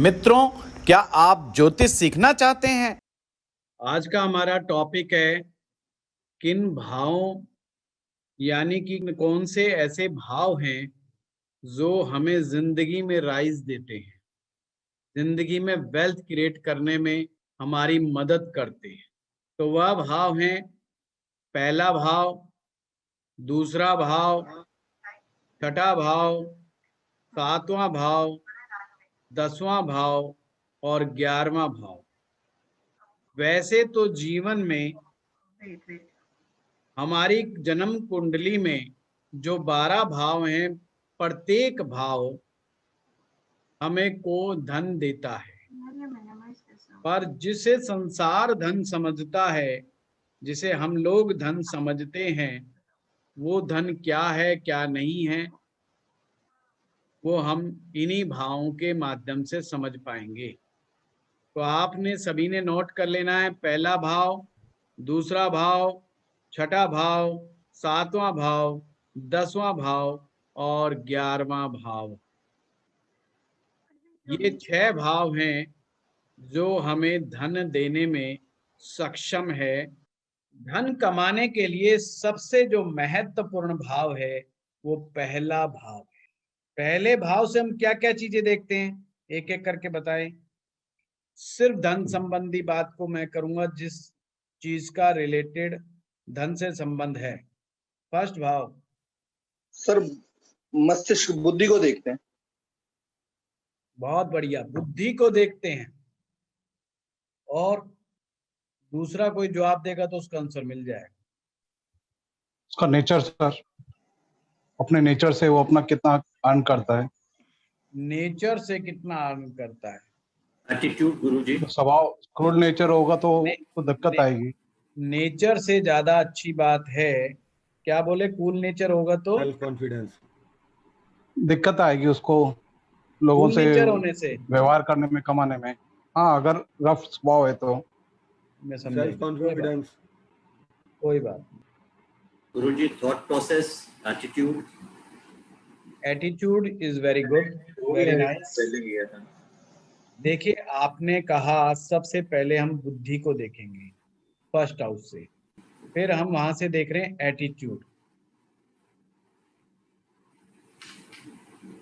मित्रों, क्या आप ज्योतिष सीखना चाहते हैं? आज का हमारा टॉपिक है किन भावों यानी कि कौन से ऐसे भाव हैं जो हमें जिंदगी में राइज देते हैं, जिंदगी में वेल्थ क्रिएट करने में हमारी मदद करते हैं। तो वह भाव हैं पहला भाव, दूसरा भाव, छठा भाव, सातवां भाव, 10वां भाव और 11वां भाव। वैसे तो जीवन में हमारी जन्म कुंडली में जो 12 भाव हैं, प्रत्येक भाव हमें को धन देता है, पर जिसे संसार धन समझता है, जिसे हम लोग धन समझते हैं, वो धन क्या है क्या नहीं है, वो हम इन्हीं भावों के माध्यम से समझ पाएंगे। तो आपने सभी ने नोट कर लेना है, पहला भाव, दूसरा भाव, छठा भाव, सातवां भाव, 10वां भाव और 11वां भाव। ये 6 भाव हैं जो हमें धन देने में सक्षम है। धन कमाने के लिए सबसे जो महत्वपूर्ण भाव है वो पहला भाव है। पहले भाव से हम क्या क्या चीजें देखते हैं, एक एक करके बताएं। सिर्फ धन संबंधी बात को मैं करूंगा, जिस चीज का रिलेटेड धन से संबंध है। फर्स्ट भाव सर, मस्तिष्क बुद्धि को देखते हैं। बहुत बढ़िया, बुद्धि को देखते हैं। और दूसरा कोई जवाब देगा तो उसका आंसर मिल जाएगा। उसका नेचर सर, अपने नेचर से वो अपना कितना अर्न करता है। नेचर से कितना अर्न करता है? एटीट्यूड गुरुजी। तो स्वभाव क्रूर नेचर होगा तो दिक्कत आएगी। नेचर से ज्यादा अच्छी बात है, क्या बोले, कूल नेचर होगा तो सेल्फ कॉन्फिडेंस, दिक्कत आएगी उसको लोगों कूल से नेचर होने से। व्यवहार करने में, कमाने में। हाँ, अगर रफ स्वभाव है तो मैं समझा, सेल्फ कॉन्फिडेंस। कोई बात नहीं। गुरुजी, thought process, attitude. Attitude is very good, very nice. देखिए, आपने कहा सबसे पहले हम बुद्धि को देखेंगे फर्स्ट हाउस से, फिर हम वहां से देख रहे हैं एटीट्यूड।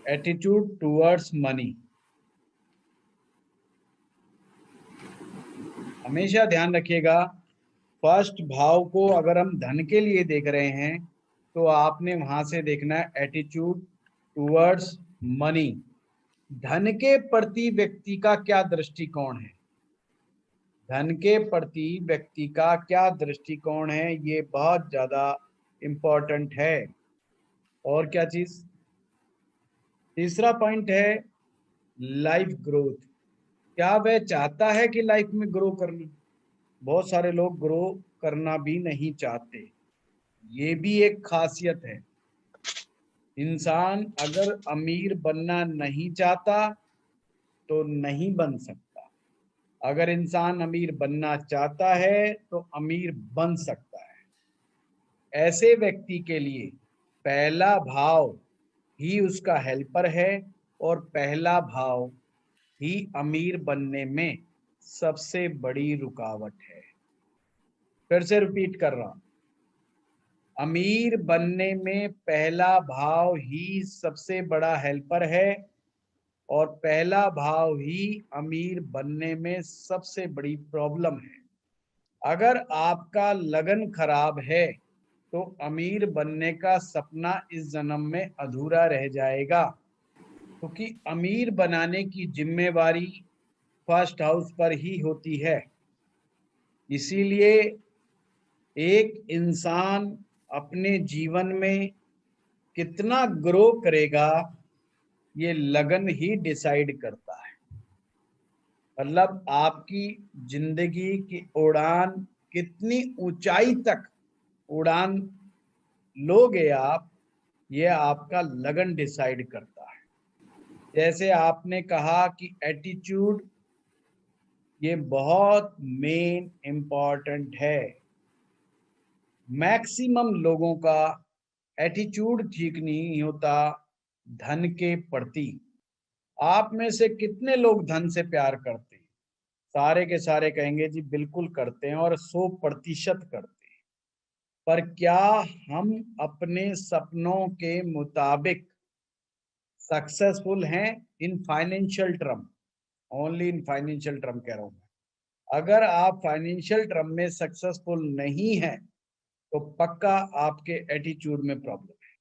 Attitude towards money. हमेशा ध्यान रखिएगा, फर्स्ट भाव को अगर हम धन के लिए देख रहे हैं तो आपने वहां से देखना है एटीट्यूड टुवर्ड्स मनी। धन के प्रति व्यक्ति का क्या दृष्टिकोण है, धन के प्रति व्यक्ति का क्या दृष्टिकोण है, ये बहुत ज्यादा इंपॉर्टेंट है। और क्या चीज, तीसरा पॉइंट है लाइफ ग्रोथ। क्या वह चाहता है कि लाइफ में ग्रो करना? बहुत सारे लोग ग्रो करना भी नहीं चाहते, ये भी एक खासियत है। इंसान अगर अमीर बनना नहीं चाहता तो नहीं बन सकता, अगर इंसान अमीर बनना चाहता है तो अमीर बन सकता है। ऐसे व्यक्ति के लिए पहला भाव ही उसका हेल्पर है और पहला भाव ही अमीर बनने में सबसे बड़ी रुकावट है। फिर से रिपीट कर रहा हूं, अमीर बनने में पहला भाव ही सबसे बड़ा हेल्पर है और पहला भाव ही अमीर बनने में सबसे बड़ी प्रॉब्लम है। अगर आपका लगन खराब है तो अमीर बनने का सपना इस जन्म में अधूरा रह जाएगा, क्योंकि अमीर बनाने की जिम्मेवारी फर्स्ट हाउस पर ही होती है। इसीलिए एक इंसान अपने जीवन में कितना ग्रो करेगा ये लगन ही डिसाइड करता है। मतलब आपकी जिंदगी की उड़ान कितनी ऊंचाई तक उड़ान लोगे आप, ये आपका लगन डिसाइड करता है। जैसे आपने कहा कि एटीट्यूड ये बहुत मेन इम्पॉर्टेंट है। मैक्सिमम लोगों का एटीट्यूड ठीक नहीं होता धन के प्रति। आप में से कितने लोग धन से प्यार करते हैं? सारे के सारे कहेंगे जी बिल्कुल करते हैं, और 100% करते हैं। पर क्या हम अपने सपनों के मुताबिक सक्सेसफुल हैं in financial term? Only in financial term कह रहा हूं मैं। अगर आप फाइनेंशियल टर्म में सक्सेसफुल नहीं है तो पक्का आपके एटीट्यूड में प्रॉब्लम है।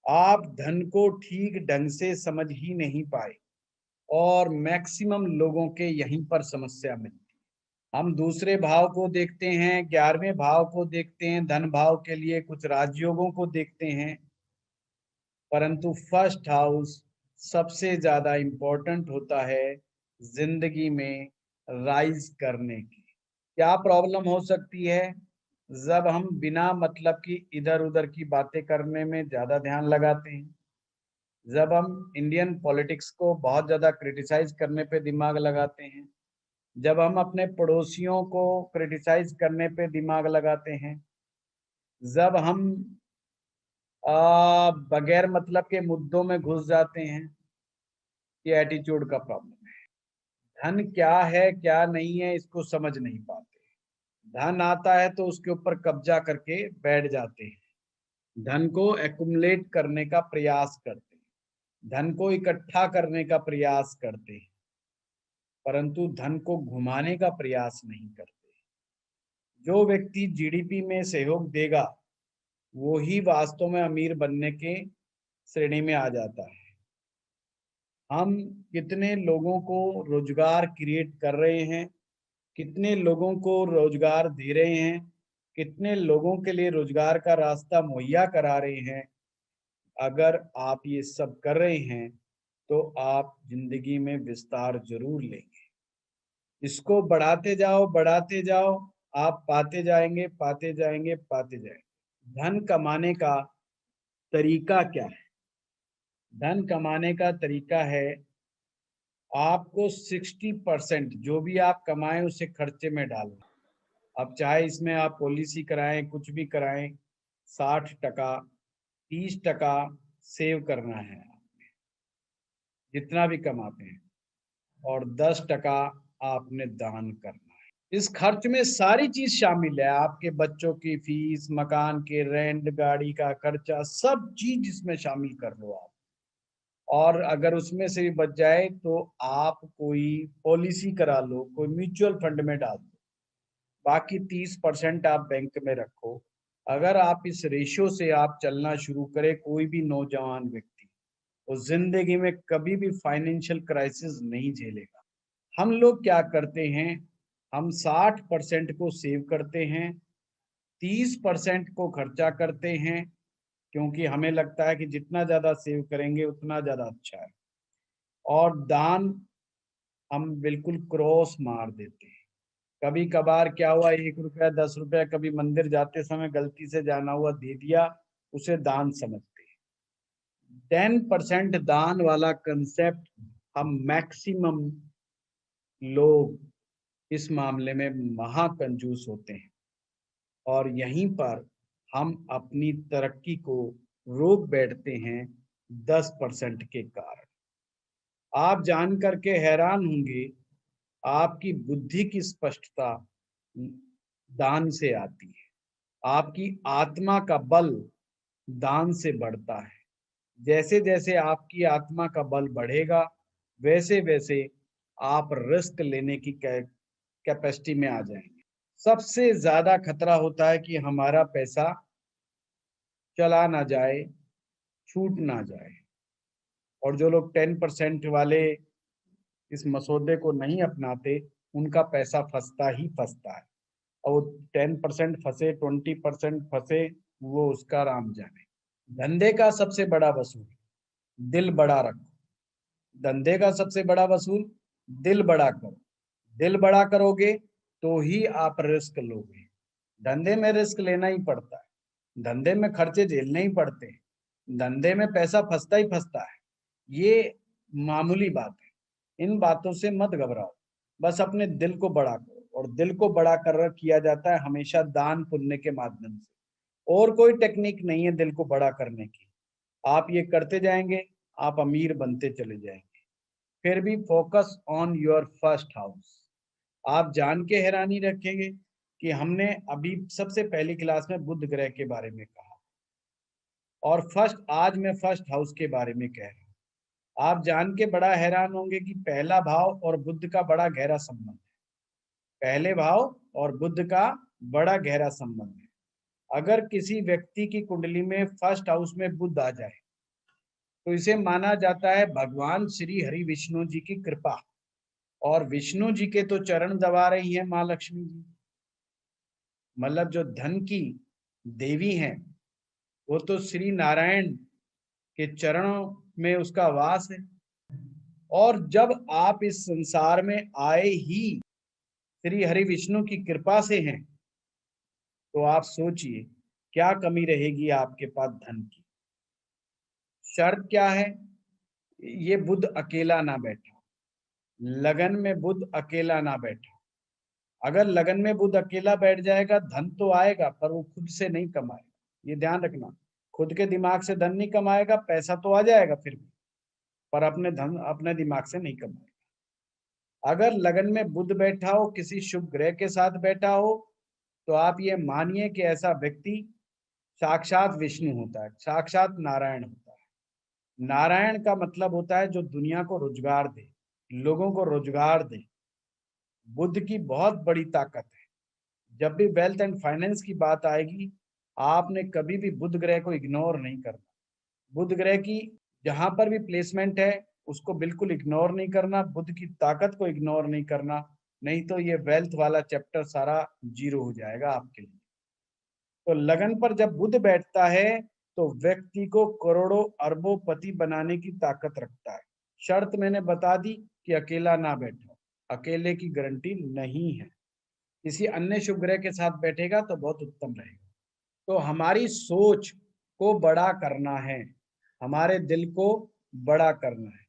आप धन को ठीक ढंग से समझ ही नहीं पाए, और मैक्सिमम लोगों के यहीं पर समस्या मिलती है। हम दूसरे भाव को देखते हैं, 11वें भाव को देखते हैं, धन भाव के लिए कुछ राजयोगों को देखते हैं, परंतु फर्स्ट हाउस सबसे ज्यादा इंपॉर्टेंट होता है जिंदगी में राइज करने की। क्या प्रॉब्लम हो सकती है? जब हम बिना मतलब की इधर उधर की बातें करने में ज्यादा ध्यान लगाते हैं, जब हम इंडियन पॉलिटिक्स को बहुत ज्यादा क्रिटिसाइज करने पे दिमाग लगाते हैं, जब हम अपने पड़ोसियों को क्रिटिसाइज करने पे दिमाग लगाते हैं, जब हम बगैर मतलब के मुद्दों में घुस जाते हैं, ये एटीट्यूड का प्रॉब्लम है। धन क्या है क्या नहीं है इसको समझ नहीं पाते। धन आता है तो उसके ऊपर कब्जा करके बैठ जाते हैं। धन को एक्युमुलेट करने का प्रयास करते हैं, धन को इकट्ठा करने का प्रयास करते हैं, परंतु धन को घुमाने का प्रयास नहीं करते। जो व्यक्ति जीडीपी में सहयोग देगा वो ही वास्तव में अमीर बनने के श्रेणी में आ जाता है। हम कितने लोगों को रोजगार क्रिएट कर रहे हैं, कितने लोगों को रोजगार दे रहे हैं, कितने लोगों के लिए रोजगार का रास्ता मुहैया करा रहे हैं। अगर आप ये सब कर रहे हैं तो आप जिंदगी में विस्तार जरूर लेंगे। इसको बढ़ाते जाओ, आप पाते जाएंगे, पाते जाएंगे, पाते जाएंगे। धन कमाने का तरीका क्या है? धन कमाने का तरीका है आपको 60% जो भी आप कमाएं उसे खर्चे में डालना। अब चाहे इसमें आप पॉलिसी कराएं, कुछ भी कराएं, 60%, 30% सेव करना है आपने, जितना भी कमाते हैं, और 10% आपने दान करना है। इस खर्च में सारी चीज शामिल है, आपके बच्चों की फीस, मकान के रेंट, गाड़ी का खर्चा, सब चीज इसमें शामिल कर लो आप। और अगर उसमें से भी बच जाए तो आप कोई पॉलिसी करा लो, कोई म्यूचुअल फंड में डाल दो, बाकी 30% आप बैंक में रखो। अगर आप इस रेशियो से आप चलना शुरू करें, कोई भी नौजवान व्यक्ति, तो जिंदगी में कभी भी फाइनेंशियल क्राइसिस नहीं झेलेगा। हम लोग क्या करते हैं, हम 60% को सेव करते हैं, 30% को खर्चा करते हैं, क्योंकि हमें लगता है कि जितना ज्यादा सेव करेंगे उतना ज्यादा अच्छा है। और दान हम बिल्कुल क्रॉस मार देते हैं। कभी कभार क्या हुआ, 1 रुपया, 10 रुपया, कभी मंदिर जाते समय गलती से जाना हुआ दे दिया, उसे दान समझते हैं। 10% दान वाला कंसेप्ट हम मैक्सिमम लोग इस मामले में महाकंजूस होते हैं, और यहीं पर हम अपनी तरक्की को रोक बैठते हैं 10% के कारण। आप जान करके हैरान होंगे, आपकी बुद्धि की स्पष्टता दान से आती है, आपकी आत्मा का बल दान से बढ़ता है। जैसे जैसे आपकी आत्मा का बल बढ़ेगा वैसे वैसे आप रिस्क लेने की कैपेसिटी में आ जाएंगे। सबसे ज्यादा खतरा होता है कि हमारा पैसा चला ना जाए, छूट ना जाए। और जो लोग 10% वाले इस मसौदे को नहीं अपनाते, उनका पैसा फंसता ही फंसता है, और वो 10% फंसे, 20% फंसे, वो उसका राम जाने। धंधे का सबसे बड़ा वसूल दिल बड़ा रखो। धंधे का सबसे बड़ा वसूल दिल बड़ा करो। दिल बड़ा करोगे तो ही आप रिस्क लोगे। धंधे में रिस्क लेना ही पड़ता है, धंधे में खर्चे झेलने ही पड़ते हैं, धंधे में पैसा फंसता ही फंसता है। ये मामूली बात है, इन बातों से मत घबराओ, बस अपने दिल को बड़ा करो। और दिल को बड़ा कर किया जाता है हमेशा दान पुण्य के माध्यम से, और कोई टेक्निक नहीं है दिल को बड़ा करने की। आप ये करते जाएंगे, आप अमीर बनते चले जाएंगे। फिर भी focus on your first house. आप जान के हैरानी रखेंगे कि हमने अभी सबसे पहली क्लास में बुध ग्रह के बारे में कहा और आज मैं फर्स्ट हाउस के बारे में कह रहा हूँ। आप जान के बड़ा हैरान होंगे कि पहला भाव और बुध का बड़ा गहरा संबंध है। पहले भाव और बुध का बड़ा गहरा संबंध है। अगर किसी व्यक्ति की कुंडली में फर्स्ट हाउस में बुध आ जाए तो इसे माना जाता है भगवान श्री हरि विष्णु जी की कृपा। और विष्णु जी के तो चरण दबा रही है माँ लक्ष्मी जी, मतलब जो धन की देवी हैं वो तो श्री नारायण के चरणों में उसका वास है। और जब आप इस संसार में आए ही श्री हरि विष्णु की कृपा से हैं तो आप सोचिए क्या कमी रहेगी आपके पास धन की। शर्त क्या है? ये बुध अकेला ना बैठा, लगन में बुध अकेला ना बैठा। अगर लगन में बुध अकेला बैठ जाएगा धन तो आएगा पर वो खुद से नहीं कमाएगा, ये ध्यान रखना। खुद के दिमाग से धन नहीं कमाएगा, पैसा तो आ जाएगा फिर भी, पर अपने दिमाग से नहीं कमाएगा। अगर लगन में बुध बैठा हो, किसी शुभ ग्रह के साथ बैठा हो, तो आप ये मानिए कि ऐसा व्यक्ति साक्षात विष्णु होता है, साक्षात नारायण होता है। नारायण का मतलब होता है जो दुनिया को रोजगार दे, लोगों को रोजगार दे। बुध की बहुत बड़ी ताकत है। जब भी वेल्थ एंड फाइनेंस की बात आएगी, आपने कभी भी बुध ग्रह को इग्नोर नहीं करना। बुध ग्रह की जहां पर भी प्लेसमेंट है उसको बिल्कुल इग्नोर नहीं करना, बुध की ताकत को इग्नोर नहीं करना, नहीं तो ये वेल्थ वाला चैप्टर सारा जीरो हो जाएगा आपके लिए। तो लगन पर जब बुध बैठता है तो व्यक्ति को करोड़ों अरबों पति बनाने की ताकत रखता है। शर्त मैंने बता दी कि अकेला ना बैठो, अकेले की गारंटी नहीं है। किसी अन्य शुभ ग्रह के साथ बैठेगा तो बहुत उत्तम रहेगा। तो हमारी सोच को बड़ा करना है, हमारे दिल को बड़ा करना है।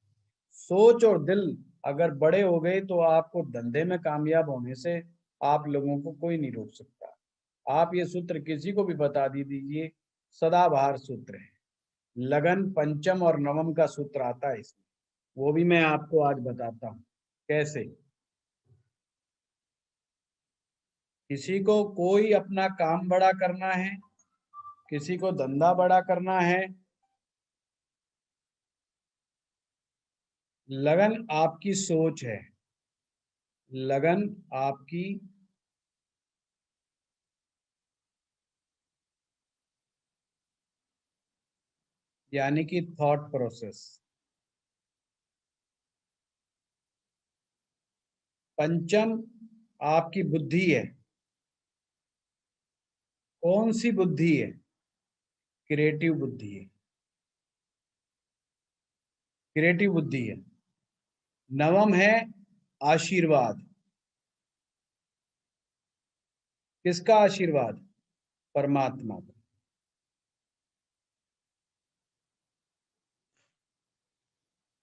सोच और दिल अगर बड़े हो गए तो आपको धंधे में कामयाब होने से आप लोगों को कोई नहीं रोक सकता। आप ये सूत्र किसी को भी बता दीजिए, सदाबहार सूत्र है। लगन पंचम और नवम का सूत्र आता है इसमें, वो भी मैं आपको आज बताता हूँ कैसे। किसी को कोई अपना काम बड़ा करना है, किसी को धंधा बड़ा करना है, लगन आपकी सोच है, लगन आपकी यानी कि थॉट प्रोसेस। पंचम आपकी बुद्धि है। कौन सी बुद्धि है? क्रिएटिव बुद्धि है, क्रिएटिव बुद्धि है। नवम है आशीर्वाद। किसका आशीर्वाद? परमात्मा का।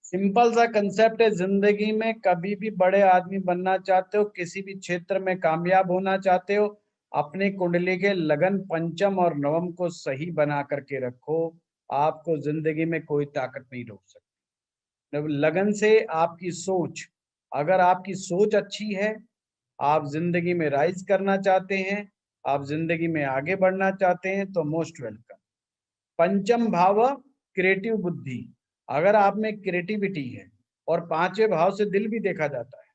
सिंपल सा कंसेप्ट है, जिंदगी में कभी भी बड़े आदमी बनना चाहते हो, किसी भी क्षेत्र में कामयाब होना चाहते हो, अपने कुंडली के लगन पंचम और नवम को सही बना करके रखो। आपको जिंदगी में कोई ताकत नहीं रोक सकती। लगन से आपकी सोच, अगर आपकी सोच अच्छी है, आप जिंदगी में राइज करना चाहते हैं, आप जिंदगी में आगे बढ़ना चाहते हैं, तो मोस्ट वेलकम। पंचम भाव क्रिएटिव बुद्धि। अगर आप में क्रिएटिविटी है, और पांचवें भाव से दिल भी देखा जाता है,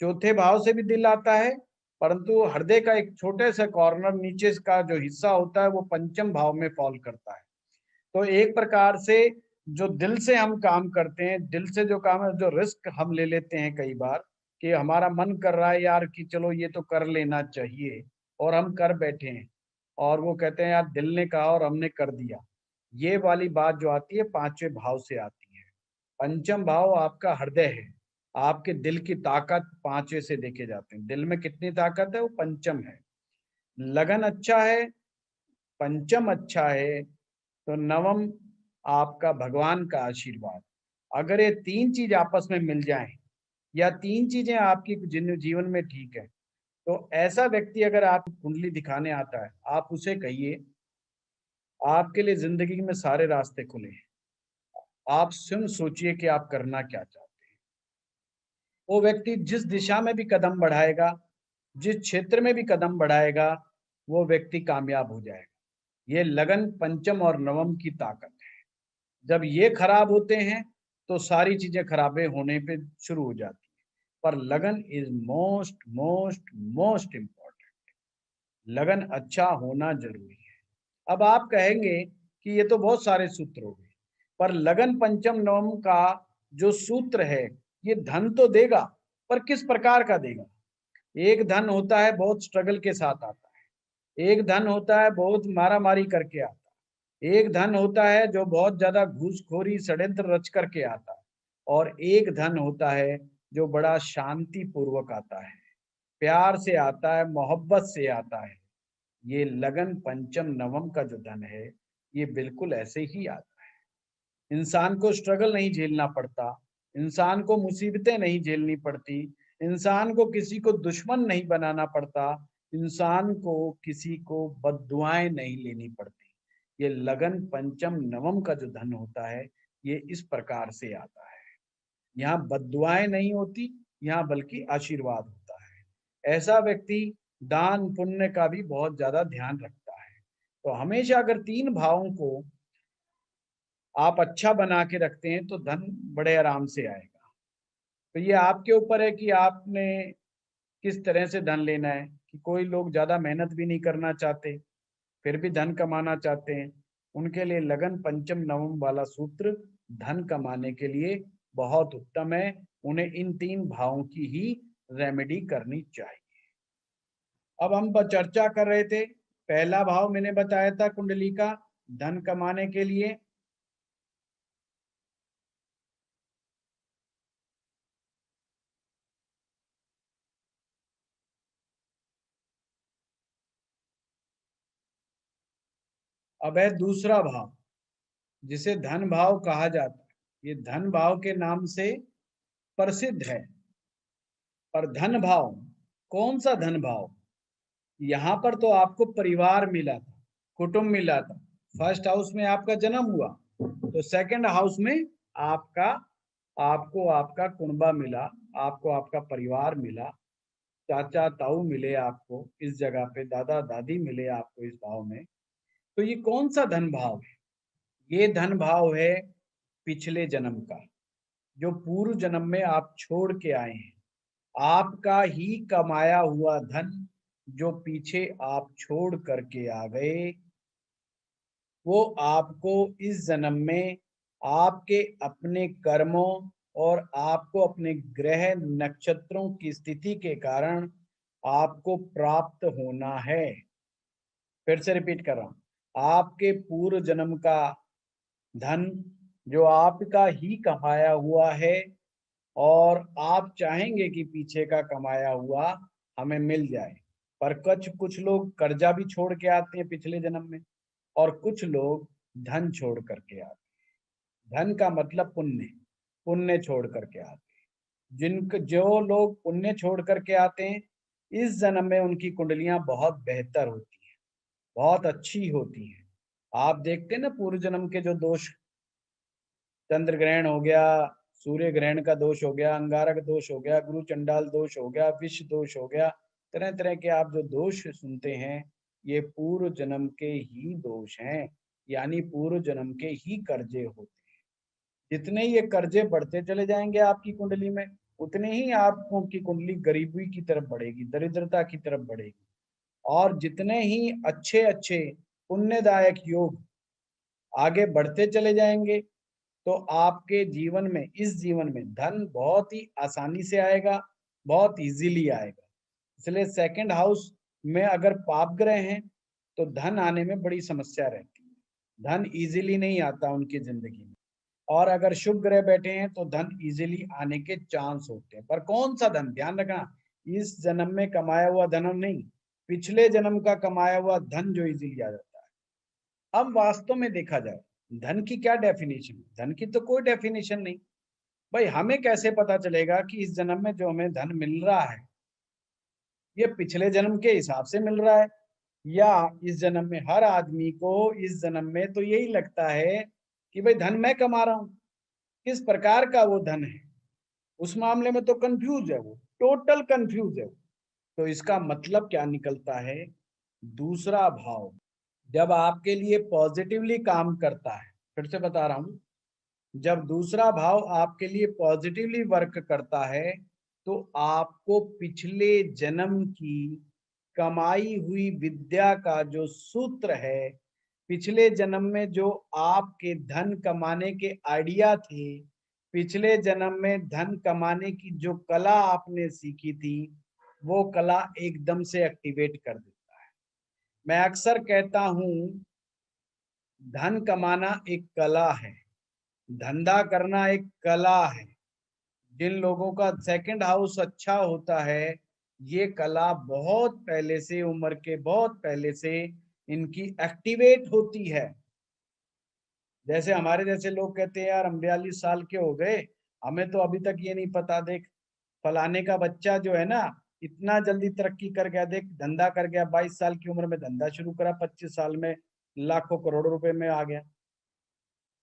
चौथे भाव से भी दिल आता है, परंतु हृदय का एक छोटे से कॉर्नर नीचे का जो हिस्सा होता है वो पंचम भाव में फॉल करता है। तो एक प्रकार से जो दिल से हम काम करते हैं, दिल से जो काम है, जो रिस्क हम ले लेते हैं कई बार कि हमारा मन कर रहा है यार कि चलो ये तो कर लेना चाहिए, और हम कर बैठे हैं, और वो कहते हैं यार दिल ने कहा और हमने कर दिया। ये वाली बात जो आती है पांचवें भाव से आती है। पंचम भाव आपका हृदय है, आपके दिल की ताकत पांचवें से देखे जाते हैं। दिल में कितनी ताकत है वो पंचम है। लगन अच्छा है, पंचम अच्छा है, तो नवम आपका भगवान का आशीर्वाद। अगर ये तीन चीज आपस में मिल जाएं, या तीन चीजें आपकी जीवन में ठीक है, तो ऐसा व्यक्ति अगर आप कुंडली दिखाने आता है, आप उसे कहिए आपके लिए जिंदगी में सारे रास्ते खुले हैं। आप स्वयं सोचिए कि आप करना क्या चाहते हैं। वो व्यक्ति जिस दिशा में भी कदम बढ़ाएगा, जिस क्षेत्र में भी कदम बढ़ाएगा, वो व्यक्ति कामयाब हो जाएगा। ये लगन पंचम और नवम की ताकत है। जब ये खराब होते हैं तो सारी चीजें खराबे होने पे शुरू हो जाती है। पर लगन is most most most important. लगन अच्छा होना जरूरी है। अब आप कहेंगे कि ये तो बहुत सारे सूत्र हो गए, पर लगन पंचम नवम का जो सूत्र है ये धन तो देगा, पर किस प्रकार का देगा? एक धन होता है बहुत स्ट्रगल के साथ आता है, एक धन होता है बहुत मारामारी करके आता है, एक धन होता है जो बहुत ज्यादा घूसखोरी षड्यंत्र रच करके आता है, और एक धन होता है जो बड़ा शांति पूर्वक आता है, प्यार से आता है, मोहब्बत से आता है। ये लगन पंचम नवम का जो धन है ये बिल्कुल ऐसे ही आता है। इंसान को स्ट्रगल नहीं झेलना पड़ता, इंसान को मुसीबतें नहीं झेलनी पड़ती, इंसान को किसी को दुश्मन नहीं बनाना पड़ता, इंसान को किसी को बद्दुआएं नहीं लेनी पड़ती। ये लगन पंचम नवम का जो धन होता है ये इस प्रकार से आता है। यहाँ बद्दुआएं नहीं होती, यहाँ बल्कि आशीर्वाद होता है। ऐसा व्यक्ति दान पुण्य का भी बहुत ज्यादा ध्यान रखता है। तो हमेशा अगर तीन भावों को आप अच्छा बना के रखते हैं तो धन बड़े आराम से आएगा। तो ये आपके ऊपर है कि आपने किस तरह से धन लेना है। कि कोई लोग ज्यादा मेहनत भी नहीं करना चाहते फिर भी धन कमाना चाहते हैं, उनके लिए लगन पंचम नवम वाला सूत्र धन कमाने के लिए बहुत उत्तम है। उन्हें इन तीन भावों की ही रेमेडी करनी चाहिए। अब हम चर्चा कर रहे थे, पहला भाव मैंने बताया था कुंडली का धन कमाने के लिए। अब है दूसरा भाव जिसे धन भाव कहा जाता है। ये धन भाव के नाम से प्रसिद्ध है। पर धन भाव कौन सा धन भाव? यहाँ पर तो आपको परिवार मिला था, कुटुंब मिला था। फर्स्ट हाउस में आपका जन्म हुआ तो सेकंड हाउस में आपका आपका कुनबा मिला, आपको आपका परिवार मिला, चाचा ताऊ मिले आपको इस जगह पे, दादा दादी मिले आपको इस भाव में। तो ये कौन सा धन भाव है? ये धन भाव है पिछले जन्म का, जो पूर्व जन्म में आप छोड़ के आए हैं। आपका ही कमाया हुआ धन जो पीछे आप छोड़ करके आ गए, वो आपको इस जन्म में आपके अपने कर्मों और आपको अपने ग्रह नक्षत्रों की स्थिति के कारण आपको प्राप्त होना है। फिर से रिपीट कर रहा हूं, आपके पूर्व जन्म का धन जो आपका ही कमाया हुआ है और आप चाहेंगे कि पीछे का कमाया हुआ हमें मिल जाए। पर कुछ लोग कर्जा भी छोड़ के आते हैं पिछले जन्म में, और कुछ लोग धन छोड़ करके आते हैं। धन का मतलब पुण्य, पुण्य छोड़ करके आते हैं। जो लोग पुण्य छोड़ करके आते हैं इस जन्म में उनकी कुंडलियां बहुत बेहतर होती हैं, बहुत अच्छी होती हैं। आप देखते हैं ना पूर्व जन्म के जो दोष, चंद्र ग्रहण हो गया, सूर्य ग्रहण का दोष हो गया, अंगारक दोष हो गया, गुरु चंडाल दोष हो गया, विष दोष हो गया, तरह तरह के आप जो दोष सुनते हैं ये पूर्व जन्म के ही दोष हैं, यानी पूर्व जन्म के ही कर्जे होते हैं। जितने ये कर्जे बढ़ते चले जाएंगे आपकी कुंडली में, उतने ही आपको की कुंडली गरीबी की तरफ बढ़ेगी, दरिद्रता की तरफ बढ़ेगी। और जितने ही अच्छे अच्छे पुण्यदायक योग आगे बढ़ते चले जाएंगे तो आपके जीवन में, इस जीवन में धन बहुत ही आसानी से आएगा, बहुत इजीली आएगा। इसलिए सेकंड हाउस में अगर पाप ग्रह हैं तो धन आने में बड़ी समस्या रहती है, धन इजीली नहीं आता उनकी जिंदगी में। और अगर शुभ ग्रह बैठे हैं तो धन इजीली आने के चांस होते हैं। पर कौन सा धन? ध्यान रखना, इस जन्म में कमाया हुआ धन नहीं, पिछले जन्म का कमाया हुआ धन जो इजीली आ जाता है। अब वास्तव में देखा जाए धन की क्या डेफिनेशन है? धन की तो कोई डेफिनेशन नहीं। भाई हमें कैसे पता चलेगा कि इस जन्म में जो हमें धन मिल रहा है ये पिछले जन्म के हिसाब से मिल रहा है, या इस जन्म में? हर आदमी को इस जन्म में तो यही लगता है कि भाई धन मैं कमा रहा हूं। किस प्रकार का वो धन है? उस मामले में तो कंफ्यूज है, वो टोटल कंफ्यूज है। तो इसका मतलब क्या निकलता है, दूसरा भाव जब आपके लिए पॉजिटिवली काम करता है, फिर से बता रहा हूं, जब दूसरा भाव आपके लिए पॉजिटिवली वर्क करता है तो आपको पिछले जन्म की कमाई हुई विद्या का जो सूत्र है, पिछले जन्म में जो आपके धन कमाने के आइडिया थे, पिछले जन्म में धन कमाने की जो कला आपने सीखी थी, वो कला एकदम से एक्टिवेट कर देता है। मैं अक्सर कहता हूं, धन कमाना एक कला है, धंधा करना एक कला है। जिन लोगों का सेकंड हाउस अच्छा होता है, ये कला बहुत पहले से, उम्र के बहुत पहले से इनकी एक्टिवेट होती है। जैसे हमारे जैसे लोग कहते हैं यार हम 42 साल के हो गए, हमें तो अभी तक ये नहीं पता, देख फलाने का बच्चा जो है ना इतना जल्दी तरक्की कर गया, देख धंधा कर गया, 22 साल की उम्र में धंधा शुरू करा, 25 साल में लाखों करोड़ों रुपए में आ गया।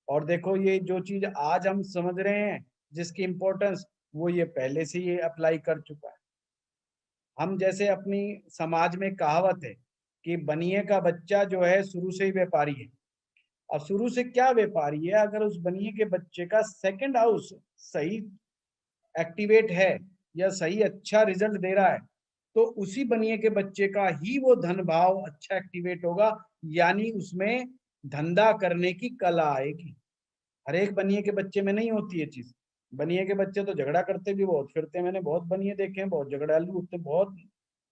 और देखो ये जो चीज आज हम समझ रहे हैं जिसकी इंपॉर्टेंस, वो ये पहले से ये अप्लाई कर चुका है। हम जैसे अपनी समाज में कहावत है कि बनिए का बच्चा जो है शुरू से ही व्यापारी है। अब शुरू से क्या व्यापारी है, अगर उस बनिए के बच्चे का सेकंड हाउस सही एक्टिवेट है या सही अच्छा रिजल्ट दे रहा है, तो उसी बनिए के बच्चे का ही वो धन भाव अच्छा एक्टिवेट होगा, यानी उसमें धंधा करने की कला आएगी। हर एक बनिए के बच्चे में नहीं होती ये चीज। बनिए के बच्चे तो झगड़ा करते भी बहुत फिरते हैं, मैंने बहुत बनिए देखे हैं, बहुत झगड़ालू होते, बहुत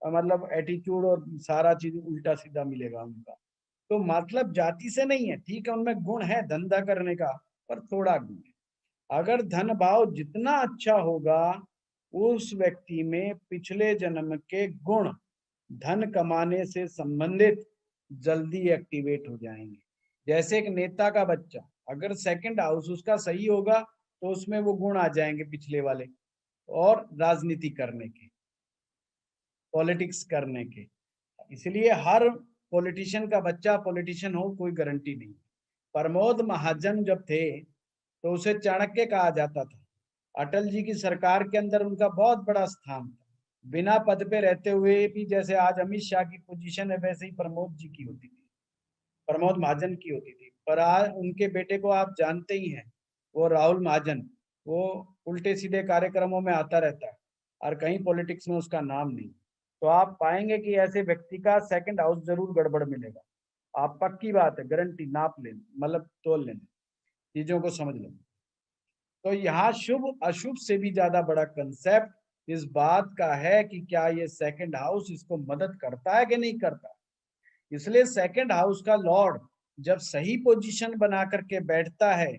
मतलब एटीट्यूड और सारा चीज उल्टा सीधा मिलेगा उनका। तो मतलब जाति से नहीं है, ठीक है उनमें गुण है धंधा करने का, पर थोड़ा गुण है। अगर धन भाव जितना अच्छा होगा, उस व्यक्ति में पिछले जन्म के गुण धन कमाने से संबंधित जल्दी एक्टिवेट हो जाएंगे। जैसे एक नेता का बच्चा, अगर सेकंड हाउस उसका सही होगा तो उसमें वो गुण आ जाएंगे पिछले वाले, और राजनीति करने के, पॉलिटिक्स करने के। इसलिए हर पॉलिटिशियन का बच्चा पॉलिटिशियन हो कोई गारंटी नहीं। प्रमोद महाजन जब थे तो उसे चाणक्य कहा जाता था। अटल जी की सरकार के अंदर उनका बहुत बड़ा स्थान था। बिना पद पे रहते हुए भी जैसे आज अमित शाह की पोजीशन है, वैसे ही प्रमोद जी की होती थी, प्रमोद महाजन की होती थी। पर आज उनके बेटे को आप जानते ही हैं, वो राहुल महाजन, वो उल्टे सीधे कार्यक्रमों में आता रहता है और कहीं पॉलिटिक्स में उसका नाम नहीं। तो आप पाएंगे कि ऐसे व्यक्ति का सेकंड हाउस जरूर गड़बड़ मिलेगा। आप पक्की बात है, गारंटी, नाप लें, मतलब तोल लें, चीजों को समझ लें। तो यहाँ शुभ अशुभ से भी ज्यादा बड़ा कंसेप्ट इस बात का है कि क्या ये सेकंड हाउस इसको मदद करता है कि नहीं करता। इसलिए सेकंड हाउस का लॉर्ड जब सही पोजीशन बना करके बैठता है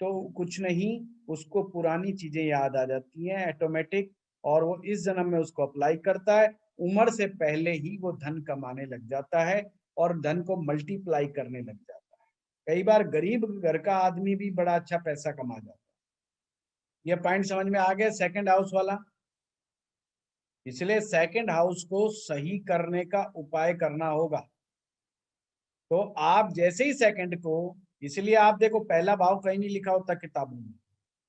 तो कुछ नहीं, उसको पुरानी चीजें याद आ जाती हैं ऑटोमेटिक, और वो इस जन्म में उसको अप्लाई करता है। उम्र से पहले ही वो धन कमाने लग जाता है और धन को मल्टीप्लाई करने लग जाता है। कई बार गरीब घर का आदमी भी बड़ा अच्छा पैसा कमा जाता है। ये पॉइंट समझ में आ गया सेकंड हाउस वाला। इसलिए सेकंड हाउस को सही करने का उपाय करना होगा। तो आप जैसे ही सेकंड को, इसलिए आप देखो पहला भाव कहीं नहीं लिखा होता किताबों में,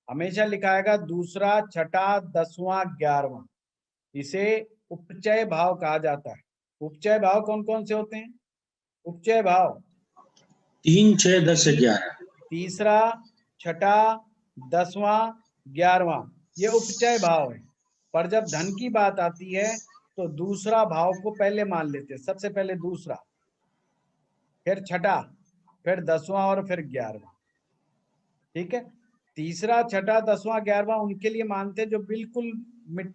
हमेशा लिखा आएगा दूसरा, छठा, 10वां, 11वां। इसे उपचय भाव कहा जाता है। उपचय भाव कौन कौन से होते हैं? उपचय भाव 3, 6, 10, 11। तीसरा, छठा, 10वां, 11वां, ये उपचय भाव है। पर जब धन की बात आती है तो दूसरा भाव को पहले मान लेते हैं, सबसे पहले दूसरा, फिर छठा, फिर 10वां और फिर 11वां। ठीक है, तीसरा, छठा, 10वां, 11वां उनके लिए मानते हैं जो बिल्कुल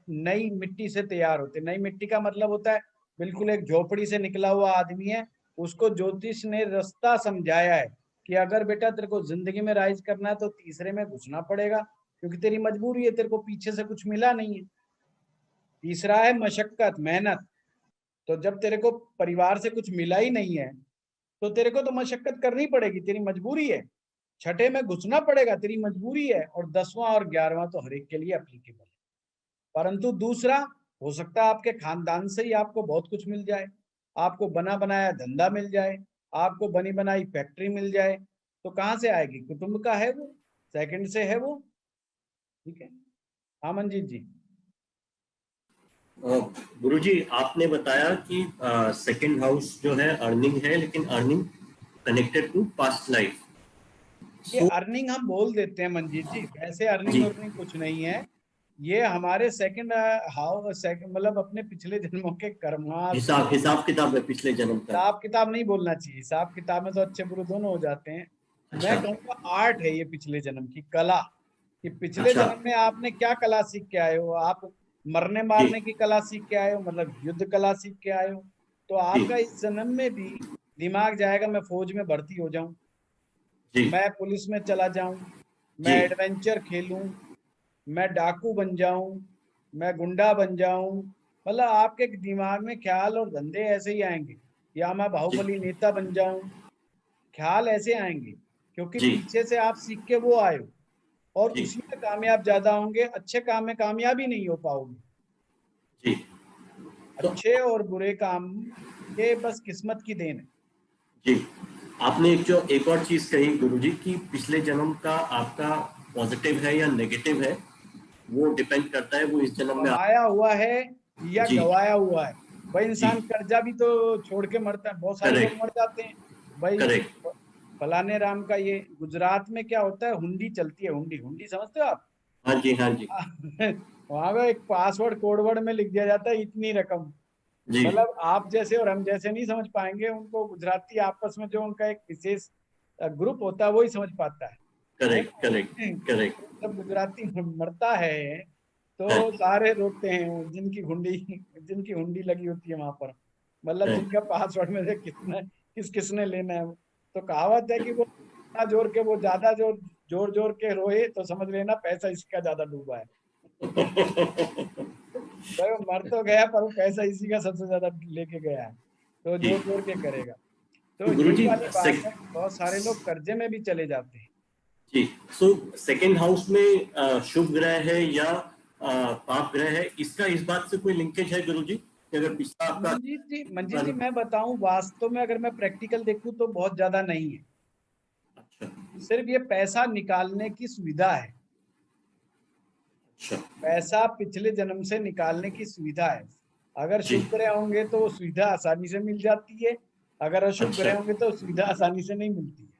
नई मिट्टी से तैयार होते। नई मिट्टी का मतलब होता है बिल्कुल एक झोपड़ी से निकला हुआ आदमी है, उसको ज्योतिष ने रास्ता समझाया है कि अगर बेटा तेरे को जिंदगी में राइज करना है तो तीसरे में घुसना पड़ेगा, क्योंकि तेरी मजबूरी है, तेरे को पीछे से कुछ मिला नहीं है। तीसरा है मशक्कत, मेहनत। तो जब तेरे को परिवार से कुछ मिला ही नहीं है तो तेरे को तो मशक्कत करनी पड़ेगी, तेरी मजबूरी है। छठे में घुसना पड़ेगा, तेरी मजबूरी है। और 10वां और 11वां तो हर एक के लिए एप्लीकेबल है। परंतु दूसरा, हो सकता है आपके खानदान से ही आपको बहुत कुछ मिल जाए, आपको बना बनाया धंधा मिल जाए, आपको बनी बनाई फैक्ट्री मिल जाए। तो कहाँ से आएगी? कुटुंब का है वो, सेकंड से है वो। ठीक है, हाँ मंजीत जी। गुरुजी आपने बताया कि सेकंड हाउस जो है अर्निंग है, लेकिन earning connected to past life. ये अर्निंग हम बोल देते हैं मंजीत जी, वैसे अर्निंग जी। अर्निंग कुछ नहीं है। ये हमारे सेकंड हाउस मतलब अपने पिछले जन्मों के कर्माश। हिसाब किताब है पिछले जन्म का। हिसाब किताब नहीं बोलना चाहिए, हिसाब किताब में तो अच्छे बुरे दोनों हो जाते हैं। अच्छा। मैं कहूँगा आर्ट है ये, पिछले जन्म की कला, कि पिछले अच्छा। जन्म में आपने क्या कला सीख के आए हो। आप मरने जी। मारने की कला सीख के आए हो, मतलब युद्ध कला सीख के आए हो। तो जी। आपका इस जन्म में भी दिमाग जाएगा मैं फौज में भर्ती हो जाऊं, जी। मैं पुलिस में चला जाऊं, मैं जी। एडवेंचर खेलूं, मैं डाकू बन जाऊं, मैं गुंडा बन जाऊं। मतलब आपके दिमाग में ख्याल और धंधे ऐसे ही आएंगे, या मैं जी। बाहुबली नेता बन जाऊं। ख्याल ऐसे आएंगे क्योंकि जी। पीछे से आप सीख के वो आए हो, और जी। उसी में कामयाब ज्यादा होंगे। अच्छे काम में कामयाबी नहीं हो पाओगे। जी। तो अच्छे और बुरे काम ये बस किस्मत की देन है। जी, आपने एक और चीज कही गुरुजी कि पिछले जन्म का आपका पॉजिटिव है या नेगेटिव है, वो डिपेंड करता है वो इस जन्म में कमाया हुआ है या जी। गवाया हुआ है। भाई जी। इंसान कर्जा भी तो छोड़ के मरता है, बहुत सारे लोग करेक्ट। मर जाते हैं। भाई करेक्ट। फलाने राम का ये गुजरात में क्या होता है, हुंडी चलती है, हुंडी, हुंडी समझते हो आप? हाँ जी। हाँ जी। वहां पे एक पासवर्ड कोडवर्ड में लिख दिया जाता है इतनी रकम। जी। मतलब आप जैसे और हम जैसे नहीं समझ पाएंगे, उनको गुजराती आपस में जो उनका एक विशेष ग्रुप होता है वही समझ पाता है करेक्ट। ना? करेक्ट। करेक्ट। जब गुजराती मरता है है। तो सारे रोते हैं, जिनकी हुंडी लगी होती है वहां पर, मतलब है। जिनका पासवर्ड में से कितना किसने लेना है। तो कहावत है कि वो इतना जोर के, वो ज्यादा जोर जोर जोर के रोए तो समझ लेना पैसा इसका ज्यादा डूबा है। भाई वो मर तो गया पर वो पैसा इसी का सबसे ज्यादा लेके गया है, तो जी। जोर जोर के करेगा। तो तो यही गुरुजी वाली बात है, बहुत सारे लोग कर्जे में भी चले जाते हैं। जी, सो सेकेंड हाउस में शुभ ग्रह है या पाप ग्रह है, इसका इस बात से कोई लिंकेज है गुरुजी कि अगर पिछला आपका मंजीत जी मैं बताऊं, वास्तव में अगर मैं प्रैक्टिकल देखूं तो बहुत ज्यादा नहीं है। अच्छा। सिर्फ ये पैसा निकालने की सुविधा है। अच्छा। पैसा पिछले जन्म से निकालने की सुविधा है। अगर जी। शुभ ग्रह होंगे तो वो सुविधा आसानी से मिल जाती है, अगर अशुभ अच्छा। ग्रह होंगे तो सुविधा आसानी से नहीं मिलती है।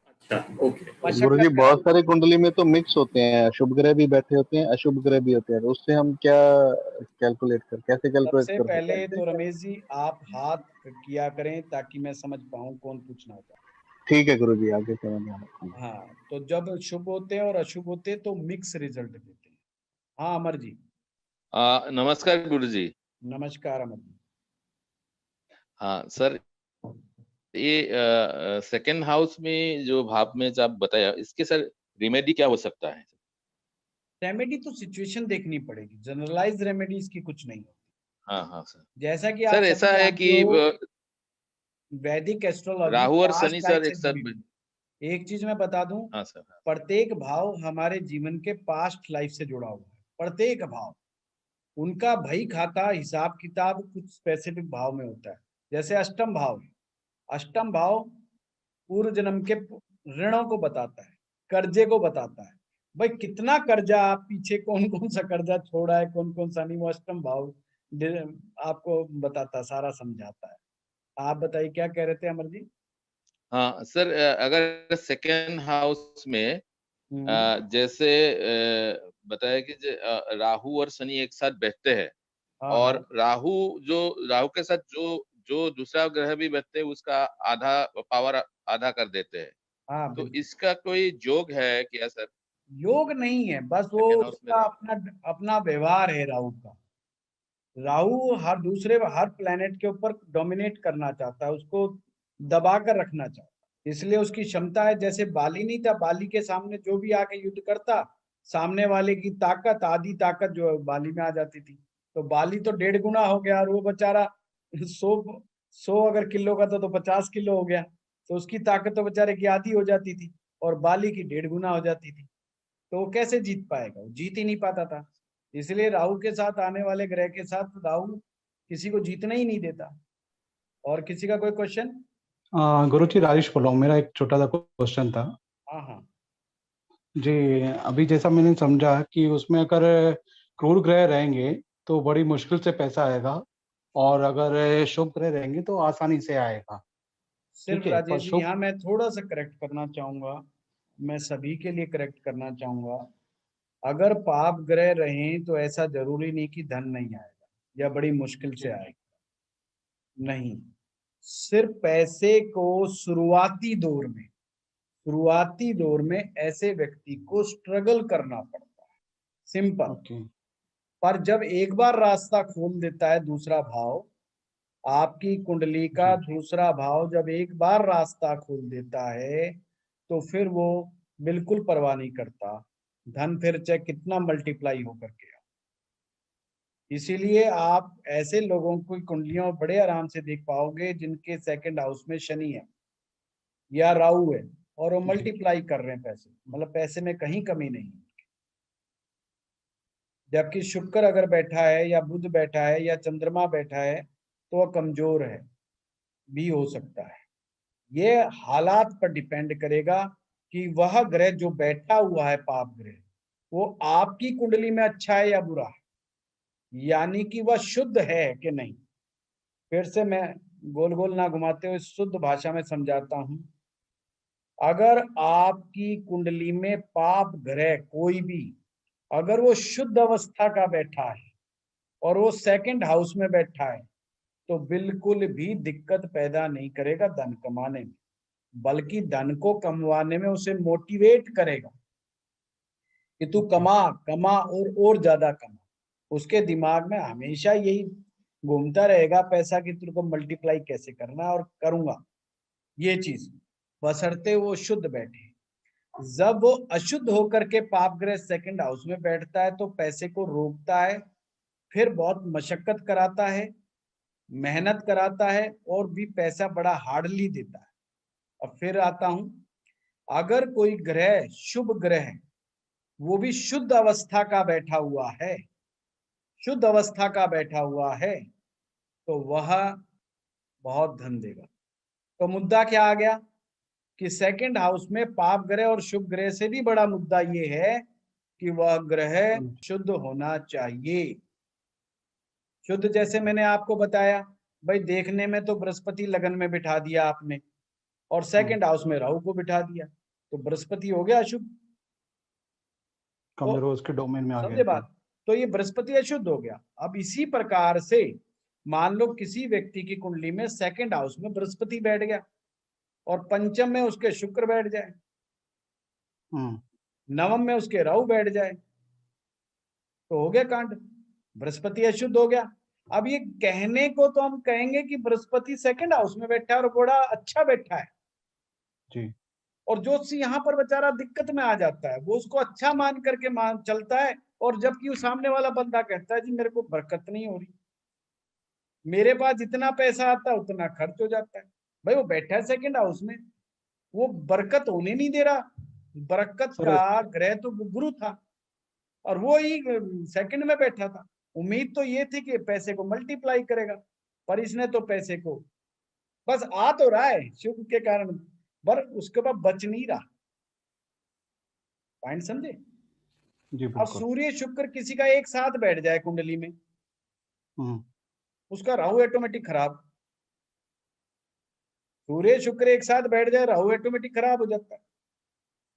अच्छा। ओके। गुरुजी मशक्कत बहुत करनी सारे पड़ती कुंडली में तो मिक्स होते हैं, शुभ ग्रह भी बैठे होते हैं, अशुभ ग्रह भी होते हैं, तो उससे हम क्या कैसे है। कैलकुलेट सबसे कर सकते पहले हैं? तो रमेश जी आप हाथ किया करें ताकि मैं समझ पाऊं कौन पूछना होता है। ठीक है गुरुजी, आगे समझ। हाँ, तो जब शुभ होते हैं और अशुभ होते हैं तो मिक्स रिजल्ट देते हैं। हाँ अमर जी। नमस्कार गुरुजी। नमस्कार अमर जी। हाँ सर, ये सेकंड हाउस में जो भाव में जो आप बताया, इसके सर रिमेडी क्या हो सकता है? रेमेडी तो सिचुएशन देखनी पड़ेगी, जनरलाइज रेमेडी इसकी कुछ नहीं होती। हाँ हाँ सर। जैसा कि आप सर सभी ऐसा है जानते कि हो, वैदिक एस्ट्रोलॉजी राहु और शनि पास्ट लाइफ सर से एक जुड़ी साथ। हुई है। एक चीज मैं बता दूं, हाँ सर। प्रत्येक भाव हमारे जीवन के पास्ट लाइफ से जुड़ा हुआ है। प्रत्येक भाव उनका भई खाता हिसाब किताब कुछ स्पेसिफिक भाव में होता है। जैसे अष्टम भाव है, अष्टम भाव पूर्व जन्म के ऋणों को बताता है, कर्जे को बताता है। भाई कितना कर्जा आप पीछे, कौन कौन सा कर्जा छोड़ा है, कौन कौन सा नहीं, वो अष्टम भाव आपको बताता है, सारा समझाता है। आप बताइए क्या कह रहे थे अमर जी? हाँ सर, अगर सेकेंड हाउस में हम्म, जैसे बताया कि राहु और शनि एक साथ बैठते हैं, हाँ हाँ और राहु के साथ जो जो दूसरा ग्रह भी बैठते हैं उसका आधा पावर आधा कर देते हैं। हाँ तो बिल्कुल। इसका कोई जोग है क्या सर? योग नहीं है, बस वो सेकेंड हाउस में उसका राहु। अपना अपना व्यवहार है राहु का। राहु हर प्लेनेट के ऊपर डोमिनेट करना चाहता है, उसको दबा कर रखना चाहता है। इसलिए उसकी क्षमता है, जैसे बाली नहीं था, बाली के सामने जो भी आके युद्ध करता, सामने वाले की ताकत, आधी ताकत जो है बाली में आ जाती थी। तो बाली तो 1.5 गुना हो गया, और वो बेचारा 100 अगर किलो का था तो 50 किलो हो गया, तो उसकी ताकत तो बेचारे की आधी हो जाती थी, और बाली की 1.5 गुना हो जाती थी। तो वो कैसे जीत पाएगा? वो जीत ही नहीं पाता था। इसलिए राहु के साथ आने वाले ग्रह के साथ राहु किसी को जीतने ही नहीं देता। और किसी का कोई क्वेश्चन? गुरुजी राजेश बोल रहा हूँ, मेरा एक छोटा सा क्वेश्चन था। हाँ हाँ। जी, अभी जैसा मैंने समझा कि उसमें अगर क्रूर ग्रह रहेंगे तो बड़ी मुश्किल से पैसा आएगा, और अगर शुभ ग्रह रहेंगे तो आसानी से आएगा। सिर्फ ठीक है, पर राजेश जी, शुभ यहाँ मैं थोड़ा सा करेक्ट करना चाहूंगा, मैं सभी के लिए करेक्ट करना चाहूंगा। अगर पाप ग्रह रहें तो ऐसा जरूरी नहीं कि धन नहीं आएगा या बड़ी मुश्किल से आएगा, नहीं। सिर्फ पैसे को शुरुआती दौर में ऐसे व्यक्ति को स्ट्रगल करना पड़ता है, सिंपल। ओके। पर जब एक बार रास्ता खोल देता है दूसरा भाव, आपकी कुंडली का जी। दूसरा भाव जब एक बार रास्ता खोल देता है, तो फिर वो बिल्कुल परवाह नहीं करता, धन फिर चाहे कितना मल्टीप्लाई होकर के आए। इसीलिए आप ऐसे लोगों की कुंडलियों बड़े आराम से देख पाओगे जिनके सेकंड हाउस में शनि है या राहु है, और वो जी। मल्टीप्लाई कर रहे हैं पैसे, मतलब पैसे में कहीं कमी नहीं है। जबकि शुक्र अगर बैठा है या बुध बैठा है या चंद्रमा बैठा है तो वह कमजोर है, भी हो सकता है। ये हालात पर डिपेंड करेगा कि वह ग्रह जो बैठा हुआ है पाप ग्रह, वो आपकी कुंडली में अच्छा है या बुरा है, यानी कि वह शुद्ध है कि नहीं। फिर से मैं गोल गोल ना घुमाते हुए शुद्ध भाषा में समझाता हूं। अगर आपकी कुंडली में पाप ग्रह कोई भी, अगर वो शुद्ध अवस्था का बैठा है और वो सेकंड हाउस में बैठा है, तो बिल्कुल भी दिक्कत पैदा नहीं करेगा धन कमाने में, बल्कि धन को कमवाने में उसे मोटिवेट करेगा कि तू कमा कमा और ज्यादा कमा। उसके दिमाग में हमेशा यही घूमता रहेगा पैसा कि तेरे को मल्टीप्लाई कैसे करना है, और करूंगा ये चीज, बशर्ते वो शुद्ध बैठे। जब वो अशुद्ध होकर के पाप ग्रह सेकंड हाउस में बैठता है तो पैसे को रोकता है, फिर बहुत मशक्कत कराता है, मेहनत कराता है, और भी पैसा बड़ा हार्डली देता है। अब फिर आता हूं, अगर कोई ग्रह शुभ ग्रह है, वो भी शुद्ध अवस्था का बैठा हुआ है, शुद्ध अवस्था का बैठा हुआ है, तो वह बहुत धन देगा। तो मुद्दा क्या आ गया कि सेकंड हाउस में पाप ग्रह और शुभ ग्रह से भी बड़ा मुद्दा ये है कि वह ग्रह शुद्ध होना चाहिए। शुद्ध जैसे मैंने आपको बताया, भाई देखने में तो बृहस्पति लगन में बिठा दिया आपने, और सेकंड हाउस में राहु को बिठा दिया, तो बृहस्पति हो गया अशुभ। कमजोर तो उसके डोमेन में आ गया समझे तो। बात, तो ये बृहस्पति अशुद्ध हो गया। अब इसी प्रकार से मान लो किसी व्यक्ति की कुंडली में सेकंड हाउस में बृहस्पति बैठ गया और पंचम में उसके शुक्र बैठ जाए, नवम में उसके राहु बैठ जाए, तो हो गया कांड, बृहस्पति अशुद्ध हो गया। अब ये कहने को तो हम कहेंगे कि बृहस्पति सेकंड हाउस में बैठा है और बड़ा अच्छा बैठा है, जी। और जो यहाँ पर बेचारा दिक्कत में आ जाता है वो उसको अच्छा मान करके मान चलता है, और जबकि वो सामने वाला बंदा कहता है जी मेरे को बरकत नहीं हो रही, मेरे पास जितना पैसा आता है उतना खर्च हो जाता है। भाई वो बैठा है सेकंड हाउस में, वो बरकत होने नहीं दे रहा। बरकत सर, का ग्रह तो गुरु था और वो ही सेकंड में बैठा था। उम्मीद तो ये थी कि पैसे को मल्टीप्लाई करेगा, पर इसने तो पैसे को बस आ तो रहा है शुभ के कारण, पर उसके बाद बच नहीं रहा। पॉइंट समझे? जी अब बिल्कुल। सूर्य शुक्र किसी का एक साथ बैठ जाए कुंडली में, हम्म। उसका राहु ऑटोमेटिक खराब। सूर्य शुक्र एक साथ बैठ जाए, राहु ऑटोमेटिक खराब हो जाता है।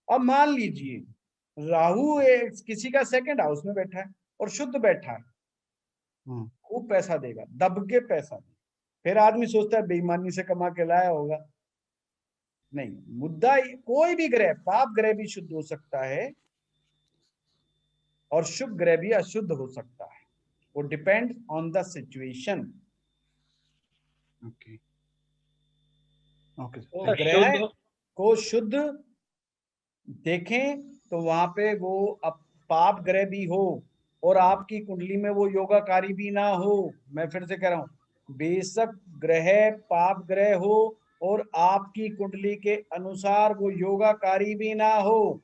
अब मान लीजिए राहु किसी का सेकंड हाउस में बैठा है और शुद्ध बैठा है, खूब पैसा देगा, दब के पैसा देगा। फिर आदमी सोचता है बेईमानी से कमा के लाया होगा, नहीं। मुद्दा कोई भी ग्रह, पाप ग्रह भी शुद्ध हो सकता है और शुभ ग्रह भी अशुद्ध हो सकता है, वो depend on the situation. Okay. Okay तो सर। ग्रह को शुद्ध देखें तो वहां पे वो अब पाप ग्रह भी हो और आपकी कुंडली में वो योगाकारी भी ना हो, मैं फिर से कह रहा हूं, बेशक ग्रह पाप ग्रह हो और आपकी कुंडली के अनुसार वो योगाकारी भी ना हो,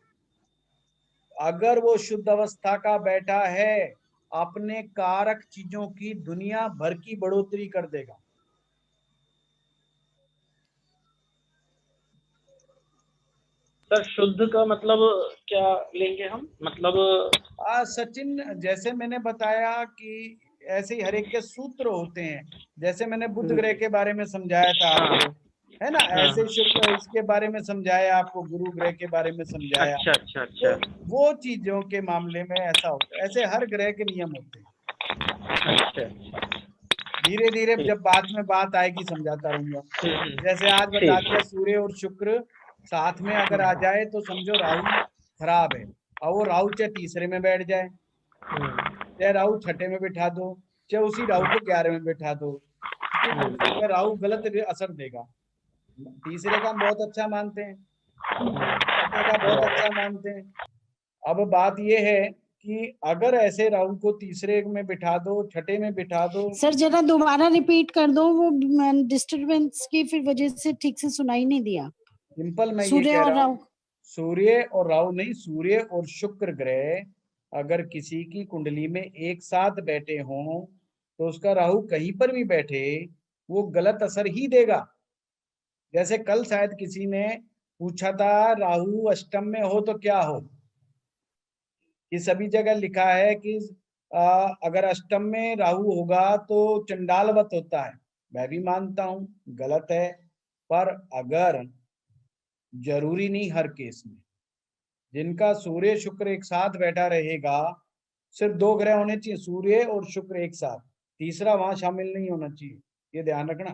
अगर वो शुद्ध अवस्था का बैठा है, अपने कारक चीजों की दुनिया भर की बढ़ोतरी कर देगा। सर शुद्ध का मतलब क्या लेंगे हम, मतलब सचिन, जैसे मैंने बताया कि ऐसे ही हर एक के सूत्र होते हैं। जैसे मैंने बुध ग्रह के बारे में समझाया था आपको, है ना, ऐसे ही शुक्र इसके बारे में समझाया आपको, गुरु ग्रह के बारे में समझाया। अच्छा अच्छा तो अच्छा वो चीजों के मामले में ऐसा होता है, ऐसे हर ग्रह के नियम होते हैं। अच्छा। धीरे धीरे ठीक। जब बाद में बात आएगी समझाता रहूंगा। जैसे आज बता दिया सूर्य और शुक्र साथ में अगर आ जाए तो समझो राहु खराब है, और वो राहु चाहे तीसरे में बैठ जाए, चाहे राहु छठे में बिठा दो, चाहे उसी राहु को 11 में बिठा दो, उसमें राहु गलत असर देगा। तीसरे का हम बहुत अच्छा मानते हैं, छठे का बहुत अच्छा मानते हैं। अब बात ये है कि अगर ऐसे राहु को तीसरे में बिठा दो, छठे में बिठा दो। सर जरा दोबारा रिपीट कर दो, वो डिस्टरबेंस की फिर वजह से ठीक से सुनाई नहीं दिया। सिंपल मैं ये सूर्य कह और रहा हूँ, राहु, सूर्य और राहु नहीं, सूर्य और शुक्र ग्रह अगर किसी की कुंडली में एक साथ बैठे हों तो उसका राहु कहीं पर भी बैठे वो गलत असर ही देगा। जैसे कल शायद किसी ने पूछा था राहु अष्टम में हो तो क्या हो, कि सभी जगह लिखा है कि अगर अष्टम में राहु होगा तो चंडालवत होता है। मैं भी मानता हूं गलत है, पर अगर जरूरी नहीं हर केस में, जिनका सूर्य शुक्र एक साथ बैठा रहेगा, सिर्फ 2 ग्रह होने चाहिए, सूर्य और शुक्र एक साथ, तीसरा वहां शामिल नहीं होना चाहिए। ये ध्यान रखना,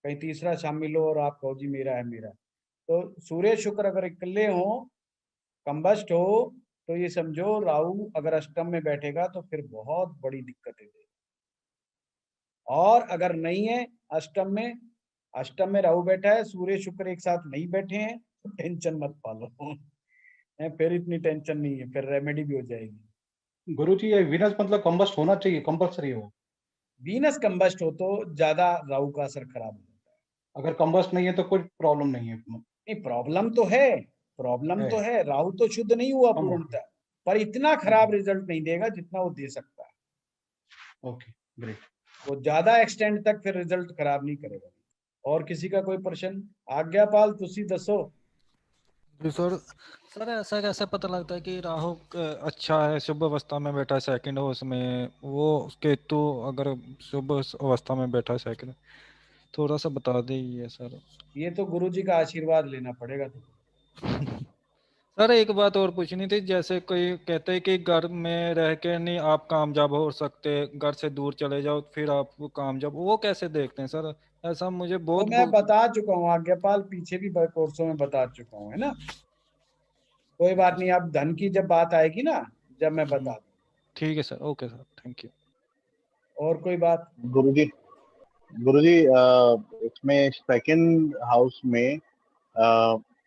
कहीं तीसरा शामिल हो और आप कहो जी मेरा है मेरा। तो सूर्य शुक्र अगर इकट्ठे हो, कंबस्ट हो, तो ये समझो राहु अगर अष्टम में बैठेगा तो फिर बहुत बड़ी दिक्कतें देगा। और अगर नहीं है अष्टम में राहु बैठा है, सूर्य शुक्र एक साथ नहीं बैठे हैं, तो टेंशन मत पालो फिर इतनी टेंशन नहीं है, फिर रेमेडी भी हो जाएगी। गुरुजी ये वीनस मतलब कंबस्ट होना चाहिए, कंपल्सरी हो? वीनस कंबस्ट हो तो ज्यादा राहु का असर खराब हो जाता है। अगर कंबस्ट नहीं है तो कोई प्रॉब्लम नहीं है? नहीं, प्रॉब्लम तो है, राहु तो शुद्ध नहीं हुआ पूर्णतः, पर इतना खराब रिजल्ट नहीं देगा जितना वो दे सकता है। Okay great. वो ज्यादा एक्सटेंड तक फिर रिजल्ट खराब नहीं करेगा। और किसी का कोई प्रश्न? आज्ञापाल तुसी दसो। जी सर ऐसा कैसे पता लगता है कि राहु अच्छा है, शुभ अवस्था में बैठा है सेकंड हाउस में, वो केतु अगर शुभ अवस्था में बैठा है सेकंड, थोड़ा सा बता दीजिए सर। ये तो गुरुजी का आशीर्वाद लेना पड़ेगा तुमको। सर एक बात और पूछनी थी, जैसे कोई कहते हैं कि घर में रह के नहीं आप कामयाब हो सकते, घर से दूर चले जाओ फिर आप कामयाब, वो कैसे देखते हैं सर? ऐसा मुझे तो बहुत मैं बता चुका हूँ आज्ञापाल, पीछे भी कोर्सों में बता चुका हूँ, है ना। कोई बात नहीं, अब धन की जब बात आएगी ना, जब मैं बता दूँ। ठीक है sir, okay sir, thank you. और कोई बात? गुरुजी इसमें सेकंड हाउस में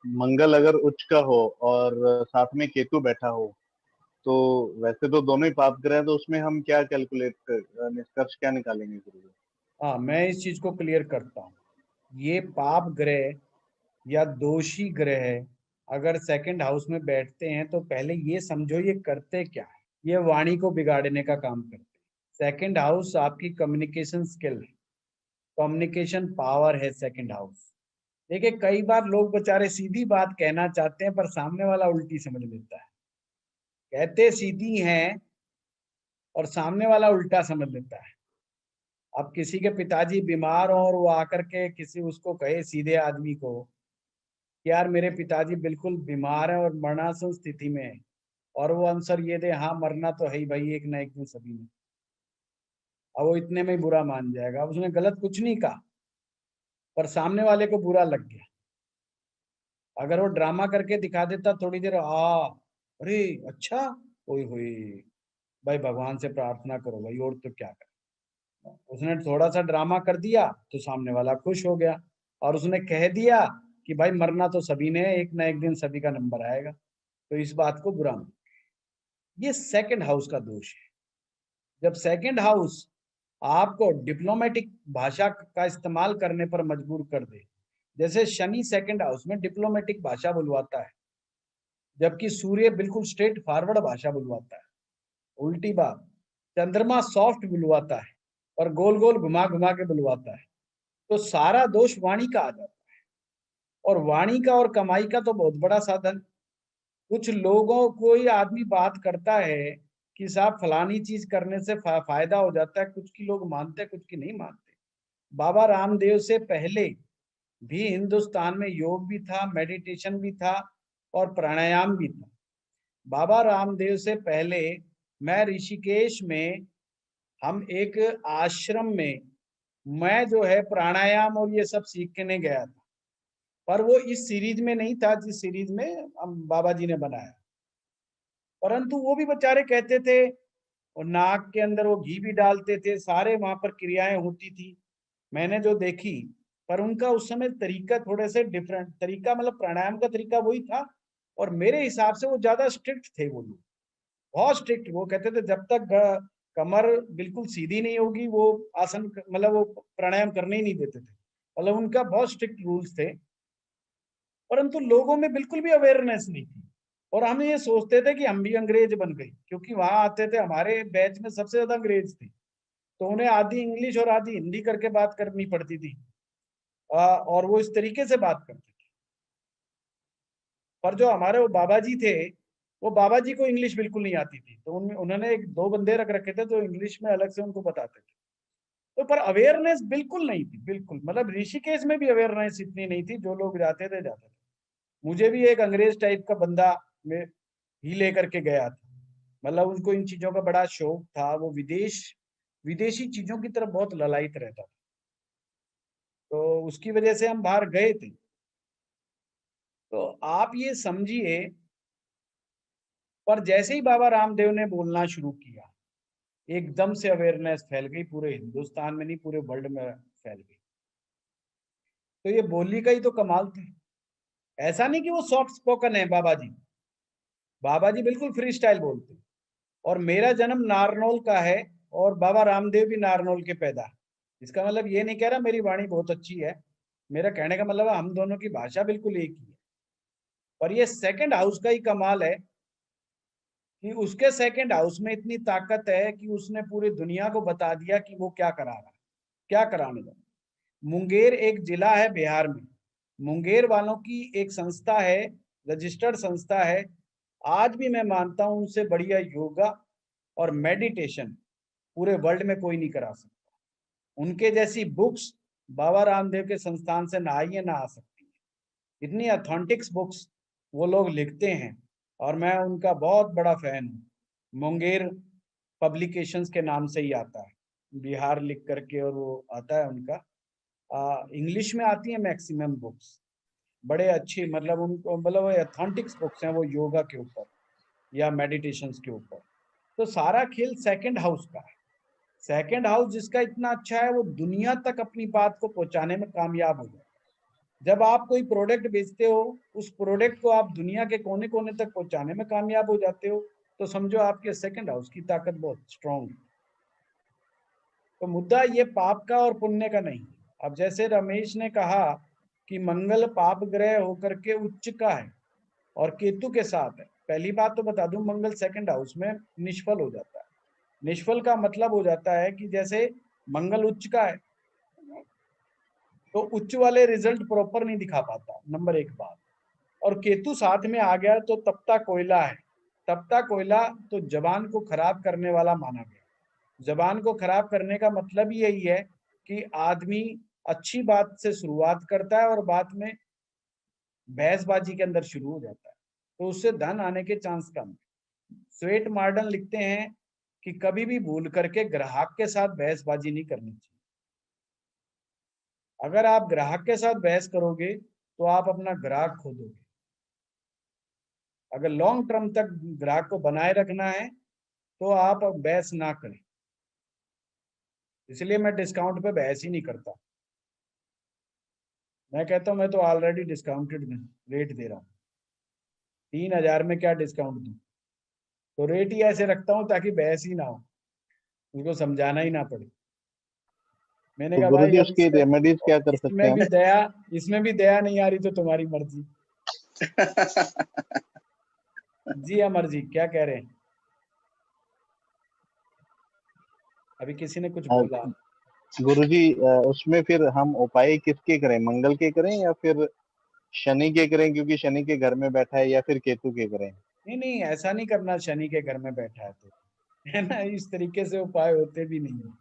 मंगल अगर उच्च का हो और साथ में केतु बैठा हो, तो वैसे तो दोनों ही पाप ग्रह हैं, तो उसमें हम क्या निष्कर्ष क्या निकालेंगे गुरुजी? हाँ, मैं इस चीज को क्लियर करता हूँ। ये पाप ग्रह या दोषी ग्रह अगर सेकंड हाउस में बैठते हैं तो पहले ये समझो ये करते क्या है। ये वाणी को बिगाड़ने का काम करते हैं। सेकंड हाउस आपकी कम्युनिकेशन स्किल है, कम्युनिकेशन पावर है सेकंड हाउस। देखिए कई बार लोग बेचारे सीधी बात कहना चाहते हैं पर सामने वाला उल्टी समझ लेता है, कहते सीधी हैं और सामने वाला उल्टा समझ लेता है। अब किसी के पिताजी बीमार हो और वो आकर के किसी उसको कहे सीधे आदमी को कि यार मेरे पिताजी बिल्कुल बीमार है और मरणासन स्थिति में है, और वो आंसर ये दे हाँ मरना तो है ही भाई, एक ना एक दिन सभी ने, अब वो इतने में ही बुरा मान जाएगा। अब उसने गलत कुछ नहीं कहा पर सामने वाले को बुरा लग गया। अगर वो ड्रामा करके दिखा देता थोड़ी देर, अरे अच्छा, ओए होए भाई भगवान से प्रार्थना करो भाई, और तो क्या कर। उसने थोड़ा सा ड्रामा कर दिया तो सामने वाला खुश हो गया, और उसने कह दिया कि भाई मरना तो सभी ने, एक ना एक दिन सभी का नंबर आएगा, तो इस बात को बुरा मान। ये सेकंड हाउस का दोष है। जब सेकंड हाउस आपको डिप्लोमेटिक भाषा का इस्तेमाल करने पर मजबूर कर दे, जैसे शनि सेकंड हाउस में डिप्लोमेटिक भाषा बुलवाता है, जबकि सूर्य बिल्कुल स्ट्रेट फॉरवर्ड भाषा बुलवाता है। उल्टी बात, चंद्रमा सॉफ्ट बुलवाता है और गोल गोल घुमा घुमा के बुलवाता है। तो सारा दोष वाणी का आ जाता है, और वाणी का और कमाई का तो बहुत बड़ा साधन कुछ लोगों कोई आदमी बात करता है कि साहब फलानी चीज करने से फायदा हो जाता है, कुछ की लोग मानते हैं, कुछ की नहीं मानते। बाबा रामदेव से पहले भी हिंदुस्तान में योग भी था, मेडिटेशन भी था और प्राणायाम भी था। बाबा रामदेव से पहले मैं ऋषिकेश में, हम एक आश्रम में, मैं जो है प्राणायाम और ये सब सीखने गया था, पर वो इस सीरीज में नहीं था जिस सीरीज में बाबा जी ने बनाया। परंतु वो भी बेचारे कहते थे, और नाक के अंदर वो घी भी डालते थे, सारे वहां पर क्रियाएं होती थी, मैंने जो देखी। पर उनका उस समय तरीका थोड़े से डिफरेंट तरीका, मतलब प्राणायाम का तरीका वही था, और मेरे हिसाब से वो ज्यादा स्ट्रिक्ट थे वो लोग, बहुत स्ट्रिक्ट। वो कहते थे जब तक कमर बिल्कुल सीधी नहीं होगी वो आसन, मतलब वो प्राणायाम करने ही नहीं देते थे, मतलब उनका बहुत स्ट्रिक्ट रूल्स थे। परंतु लोगों में बिल्कुल भी अवेयरनेस नहीं थी, और हम ये सोचते थे कि हम भी अंग्रेज बन गए, क्योंकि वहां आते थे, हमारे बैच में सबसे ज्यादा अंग्रेज थे, तो उन्हें आधी इंग्लिश और आधी हिंदी करके बात करनी पड़ती थी, और वो इस तरीके से बात करते थे। पर जो हमारे वो बाबा जी थे, वो बाबा जी को इंग्लिश बिल्कुल नहीं आती थी, तो उन्होंने एक दो बंदे रख रखे थे जो इंग्लिश में अलग से उनको बताते थे। तो पर अवेयरनेस बिल्कुल नहीं थी, बिल्कुल, मतलब ऋषिकेश में भी अवेयरनेस इतनी नहीं थी, जो लोग जाते थे जाते थे। मुझे भी एक अंग्रेज टाइप का बंदा में ही लेकर के गया था, मतलब उनको इन चीजों का बड़ा शौक था, वो विदेशी चीजों की तरफ बहुत ललायत रहता था, तो उसकी वजह से हम बाहर गए थे। तो आप ये समझिए, पर जैसे ही बाबा रामदेव ने बोलना शुरू किया, एकदम से अवेयरनेस फैल गई, पूरे हिंदुस्तान में नहीं पूरे वर्ल्ड में फैल गई। तो ये बोली का ही तो कमाल था। ऐसा नहीं कि वो सॉफ्ट स्पोकन है बाबा जी, बाबा जी बिल्कुल फ्री स्टाइल बोलते। और मेरा जन्म नारनौल का है, और बाबा रामदेव भी नारनौल के पैदा है। इसका मतलब ये नहीं कह रहा मेरी वाणी बहुत अच्छी है, मेरा कहने का मतलब है हम दोनों की भाषा बिल्कुल एक ही है। पर ये सेकंड हाउस का ही कमाल है कि उसके सेकंड हाउस में इतनी ताकत है कि उसने पूरी दुनिया को बता दिया कि वो क्या करा रहा है, क्या कराने लगा। मुंगेर एक जिला है बिहार में, मुंगेर वालों की एक संस्था है, रजिस्टर्ड संस्था है, आज भी मैं मानता हूं उनसे बढ़िया योगा और मेडिटेशन पूरे वर्ल्ड में कोई नहीं करा सकता। उनके जैसी बुक्स बाबा रामदेव के संस्थान से ना आई है ना आ सकती है। इतनी ऑथेंटिक्स बुक्स वो लोग लिखते हैं, और मैं उनका बहुत बड़ा फैन हूँ। मुंगेर पब्लिकेशंस के नाम से ही आता है, बिहार लिख करके, और वो आता है उनका, इंग्लिश में आती है मैक्सिमम बुक्स, बड़े अच्छी, मतलब उनको, मतलब ऑथेंटिक्स बुक्स हैं वो योगा के ऊपर या मेडिटेशंस के ऊपर। तो सारा खेल सेकंड हाउस का है। सेकंड हाउस जिसका इतना अच्छा है, वो दुनिया तक अपनी बात को पहुंचाने में कामयाब हो जाए। जब आप कोई प्रोडक्ट बेचते हो, उस प्रोडक्ट को आप दुनिया के कोने कोने तक पहुंचाने में कामयाब हो जाते हो, तो समझो आपके सेकंड हाउस की ताकत बहुत स्ट्रांग है। तो मुद्दा ये पाप का और पुण्य का नहीं। अब जैसे रमेश ने कहा कि मंगल पाप ग्रह होकर के उच्च का है और केतु के साथ है। पहली बात तो बता दूं, मंगल सेकंड हाउस में निष्फल हो जाता है। निष्फल का मतलब हो जाता है कि जैसे मंगल उच्च का है तो उच्च वाले रिजल्ट प्रॉपर नहीं दिखा पाता, नंबर एक बात। और केतु साथ में आ गया तो तपता कोयला है। तपता कोयला तो जबान को खराब करने वाला माना गया। जबान को खराब करने का मतलब यही है कि आदमी अच्छी बात से शुरुआत करता है और बाद में बहसबाजी के अंदर शुरू हो जाता है, तो उससे धन आने के चांस कम है। स्वेट मार्डन लिखते हैं कि कभी भी भूल करके ग्राहक के साथ बहसबाजी नहीं करनी चाहिए। अगर आप ग्राहक के साथ बहस करोगे तो आप अपना ग्राहक खो दोगे। अगर लॉन्ग टर्म तक ग्राहक को बनाए रखना है तो आप बहस ना करें। इसलिए मैं डिस्काउंट पे बहस ही नहीं करता। मैं कहता हूं मैं तो ऑलरेडी डिस्काउंटेड रेट दे रहा हूँ, 3000 में क्या डिस्काउंट दूं। तो रेट ही ऐसे रखता हूँ ताकि बहस ही ना हो, उसको समझाना ही ना पड़े। मैंने तो कहा भाई गुरुजी अब उसकी रेमेडीज क्या कर सकते हैं? इसमें भी दया नहीं आ रही तो तुम्हारी मर्जी। जी अमर जी क्या कह रहे हैं? अभी किसी ने कुछ बोला। गुरुजी उसमें फिर हम उपाय किसके करें, मंगल के करें या फिर शनि के करें क्योंकि शनि के घर में बैठा है, या फिर केतु के करें? नहीं नहीं, ऐसा नहीं करना शनि के घर में बैठा है तो, है ना, इस तरीके से उपाय होते भी नहीं है।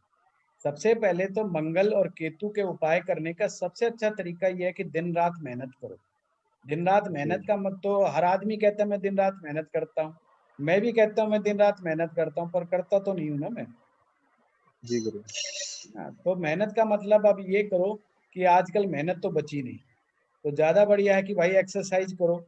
सबसे पहले तो मंगल और केतु के उपाय करने का सबसे अच्छा तरीका यह है कि दिन रात मेहनत करो। दिन रात मेहनत का मत तो हर आदमी कहता है मैं दिन रात मेहनत करता हूँ, मैं भी कहता हूँ मैं दिन रात मेहनत करता हूँ, पर करता तो नहीं हूँ ना मैं। जी गुरु। हाँ, तो मेहनत का मतलब अब ये करो कि आजकल मेहनत तो बची नहीं, तो ज्यादा बढ़िया है कि भाई एक्सरसाइज करो,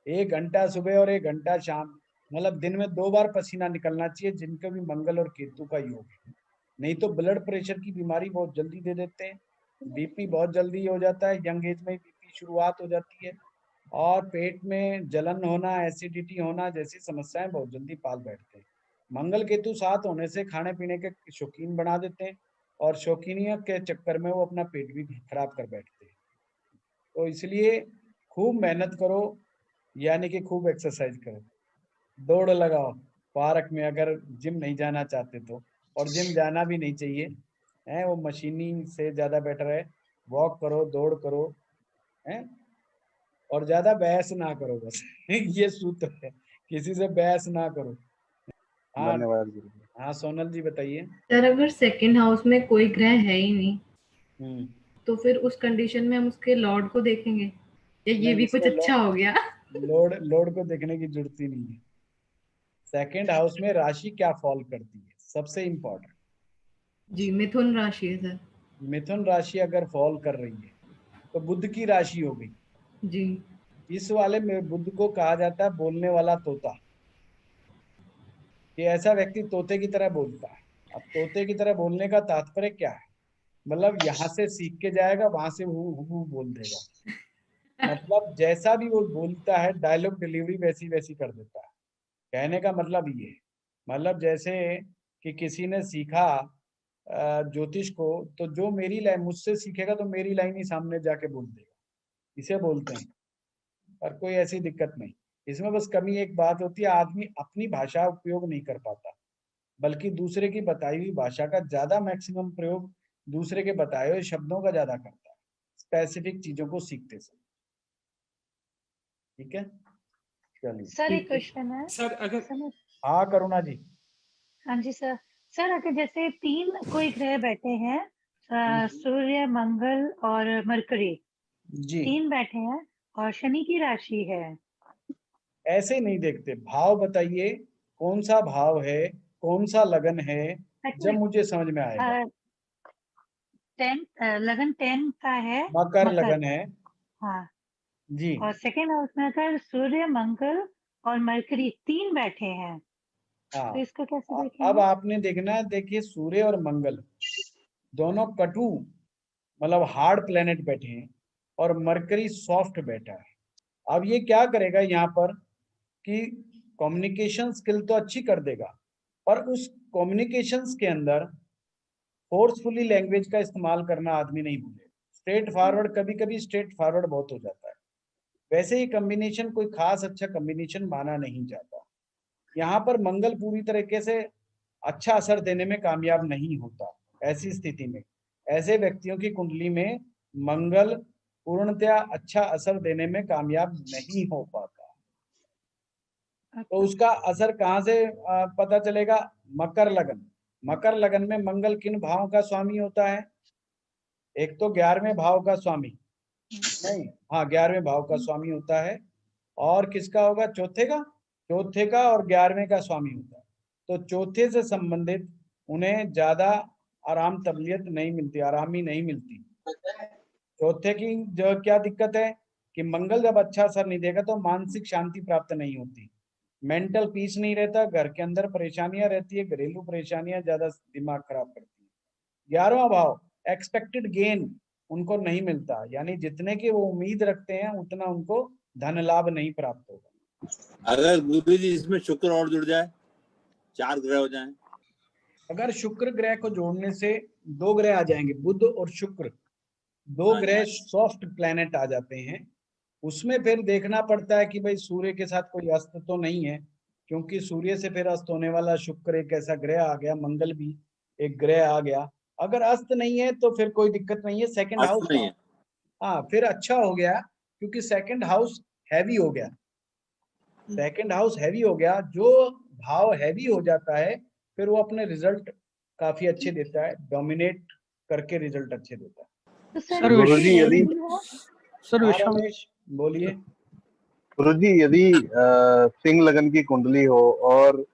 1 घंटा सुबह और 1 घंटा शाम, मतलब दिन में 2 बार पसीना निकलना चाहिए जिनका भी मंगल और केतु का योग है। नहीं तो ब्लड प्रेशर की बीमारी बहुत जल्दी दे देते हैं, बीपी बहुत जल्दी हो जाता है, यंग एज में बीपी शुरुआत हो जाती है, और पेट में जलन होना, एसिडिटी होना जैसी समस्याएं बहुत जल्दी पाल बैठते हैं। मंगल केतु साथ होने से खाने पीने के शौकीन बना देते हैं, और शौकीनियत के चक्कर में वो अपना पेट भी खराब कर बैठते हैं। तो इसलिए खूब मेहनत करो, यानी कि खूब एक्सरसाइज करो, दौड़ लगाओ पार्क में, अगर जिम नहीं जाना चाहते तो, और जिम जाना भी नहीं चाहिए है, वो मशीनी से ज्यादा बेटर है। वॉक करो, दौड़ करो, है, और ज्यादा बहस ना करो बस ये सूत्र है, किसी से बहस ना करो। हाँ धन्यवाद गुरु। हाँ, सोनल जी बताइए। सर अगर सेकंड हाउस में कोई ग्रह है ही नहीं, हम्म तो फिर उस कंडीशन में हम उसके लॉर्ड को देखेंगे या ये नहीं, भी कुछ इसमें अच्छा हो गया? लोड को देखने की जरूरत ही नहीं है। सेकंड हाउस में राशि क्या फॉल करती है सबसे इम्पोर्टेंट। जी मिथुन राशि है सर। मिथुन राशि अगर फॉल कर रही है तो बुध की राशि हो गई जी। इस वाले में बुध को कहा जाता है बोलने वाला तोता, कि ऐसा व्यक्ति तोते की तरह बोलता है। अब तोते की तरह बोलने का तात्पर्य क्या है, मतलब यहाँ से सीख के जाएगा, वहां से हु बोल देगा, मतलब जैसा भी वो बोलता है डायलॉग डिलीवरी वैसी वैसी कर देता है। कहने का मतलब ये है, मतलब जैसे कि किसी ने सीखा ज्योतिष को, तो जो मेरी लाइन मुझसे सीखेगा तो मेरी लाइन ही सामने जाके बोल देगा, इसे बोलते हैं। पर कोई ऐसी दिक्कत नहीं, इसमें बस कमी एक बात होती है, आदमी अपनी भाषा उपयोग नहीं कर पाता, बल्कि दूसरे की बताई हुई भाषा का ज्यादा मैक्सिमम प्रयोग दूसरे के बताए हुए शब्दों का ज्यादा करता है स्पेसिफिक चीजों को सीखते समय। ठीक है, चलिए। सर एक क्वेश्चन है सर अगर हाँ करुणा जी। हाँ जी सर। सर अगर जैसे 3 कोई ग्रह बैठे हैं, सूर्य, मंगल और मरकरी, जी 3 बैठे हैं और शनि की राशि है, ऐसे नहीं देखते, भाव बताइए कौन सा भाव है, कौन सा लगन है, जब मुझे समझ में आएगा। 10 लगन 10 का है, मकर लगन है हाँ जी। और सेकेंड हाउस में अगर सूर्य, मंगल और मरकरी 3 बैठे हैं, हाँ, तो इसको कैसे अब देखेंगे? आपने देखना है, देखिए सूर्य और मंगल दोनों कटु मतलब हार्ड प्लेनेट बैठे हैं, और मरकरी सॉफ्ट बैठा है। अब ये क्या करेगा यहाँ पर कि कम्युनिकेशन स्किल तो अच्छी कर देगा, पर उस कम्युनिकेशंस के अंदर फोर्सफुली लैंग्वेज का इस्तेमाल करना आदमी नहीं भूले। स्ट्रेट फॉरवर्ड, कभी कभी स्ट्रेट फॉरवर्ड बहुत हो जाता है, वैसे ही कॉम्बिनेशन कोई खास अच्छा कॉम्बिनेशन माना नहीं जाता। यहाँ पर मंगल पूरी तरीके से अच्छा असर देने में कामयाब नहीं होता। ऐसी स्थिति में ऐसे व्यक्तियों की कुंडली में मंगल पूर्णतया अच्छा असर देने में कामयाब नहीं हो पाता। तो उसका असर कहाँ से पता चलेगा? मकर लगन। मकर लगन में मंगल किन भावों का स्वामी होता है? एक तो 11वें भाव का स्वामी, नहीं हाँ 11वें भाव का स्वामी होता है, और किसका होगा? चौथे का, चौथे का और 11वें का स्वामी होता है। तो चौथे से संबंधित उन्हें ज्यादा आराम तबलियत नहीं मिलती, आरामी नहीं मिलती। चौथे की जो क्या दिक्कत है कि मंगल जब अच्छा असर नहीं देगा तो मानसिक शांति प्राप्त नहीं होती, मेंटल पीस नहीं रहता, घर के अंदर परेशानियां रहती है, घरेलू परेशानियां ज्यादा दिमाग खराब करती है। 11वां भाव एक्सपेक्टेड गेन उनको नहीं मिलता, यानी जितने की वो उम्मीद रखते हैं उतना उनको धन लाभ नहीं प्राप्त होगा। अगर गुरु जी इसमें शुक्र और जुड़ जाए, 4 ग्रह हो जाएं। अगर शुक्र ग्रह को जोड़ने से 2 ग्रह आ जाएंगे, बुध और शुक्र, 2 ग्रह सॉफ्ट प्लैनेट आ जाते हैं। उसमें फिर देखना पड़ता है कि भाई सूर्य के साथ कोई अस्त तो नहीं है, क्योंकि सूर्य से फिर अस्त होने वाला शुक्र एक ऐसा ग्रह आ गया, मंगल भी एक ग्रह आ गया। अगर अस्त नहीं है तो फिर कोई दिक्कत नहीं है, सेकंड हाउस, हाँ फिर अच्छा हो गया क्योंकि सेकंड हाउस हैवी हो गया। सेकंड हाउस हैवी हो गया, जो भाव हैवी हो जाता है फिर वो अपने रिजल्ट काफी अच्छे देता है, डोमिनेट करके रिजल्ट अच्छे देता है। तो सर गुरुजी यदि हाँ रमेश बोलिए। गुरुजी यदि सिंह लगन की कुंडली हो और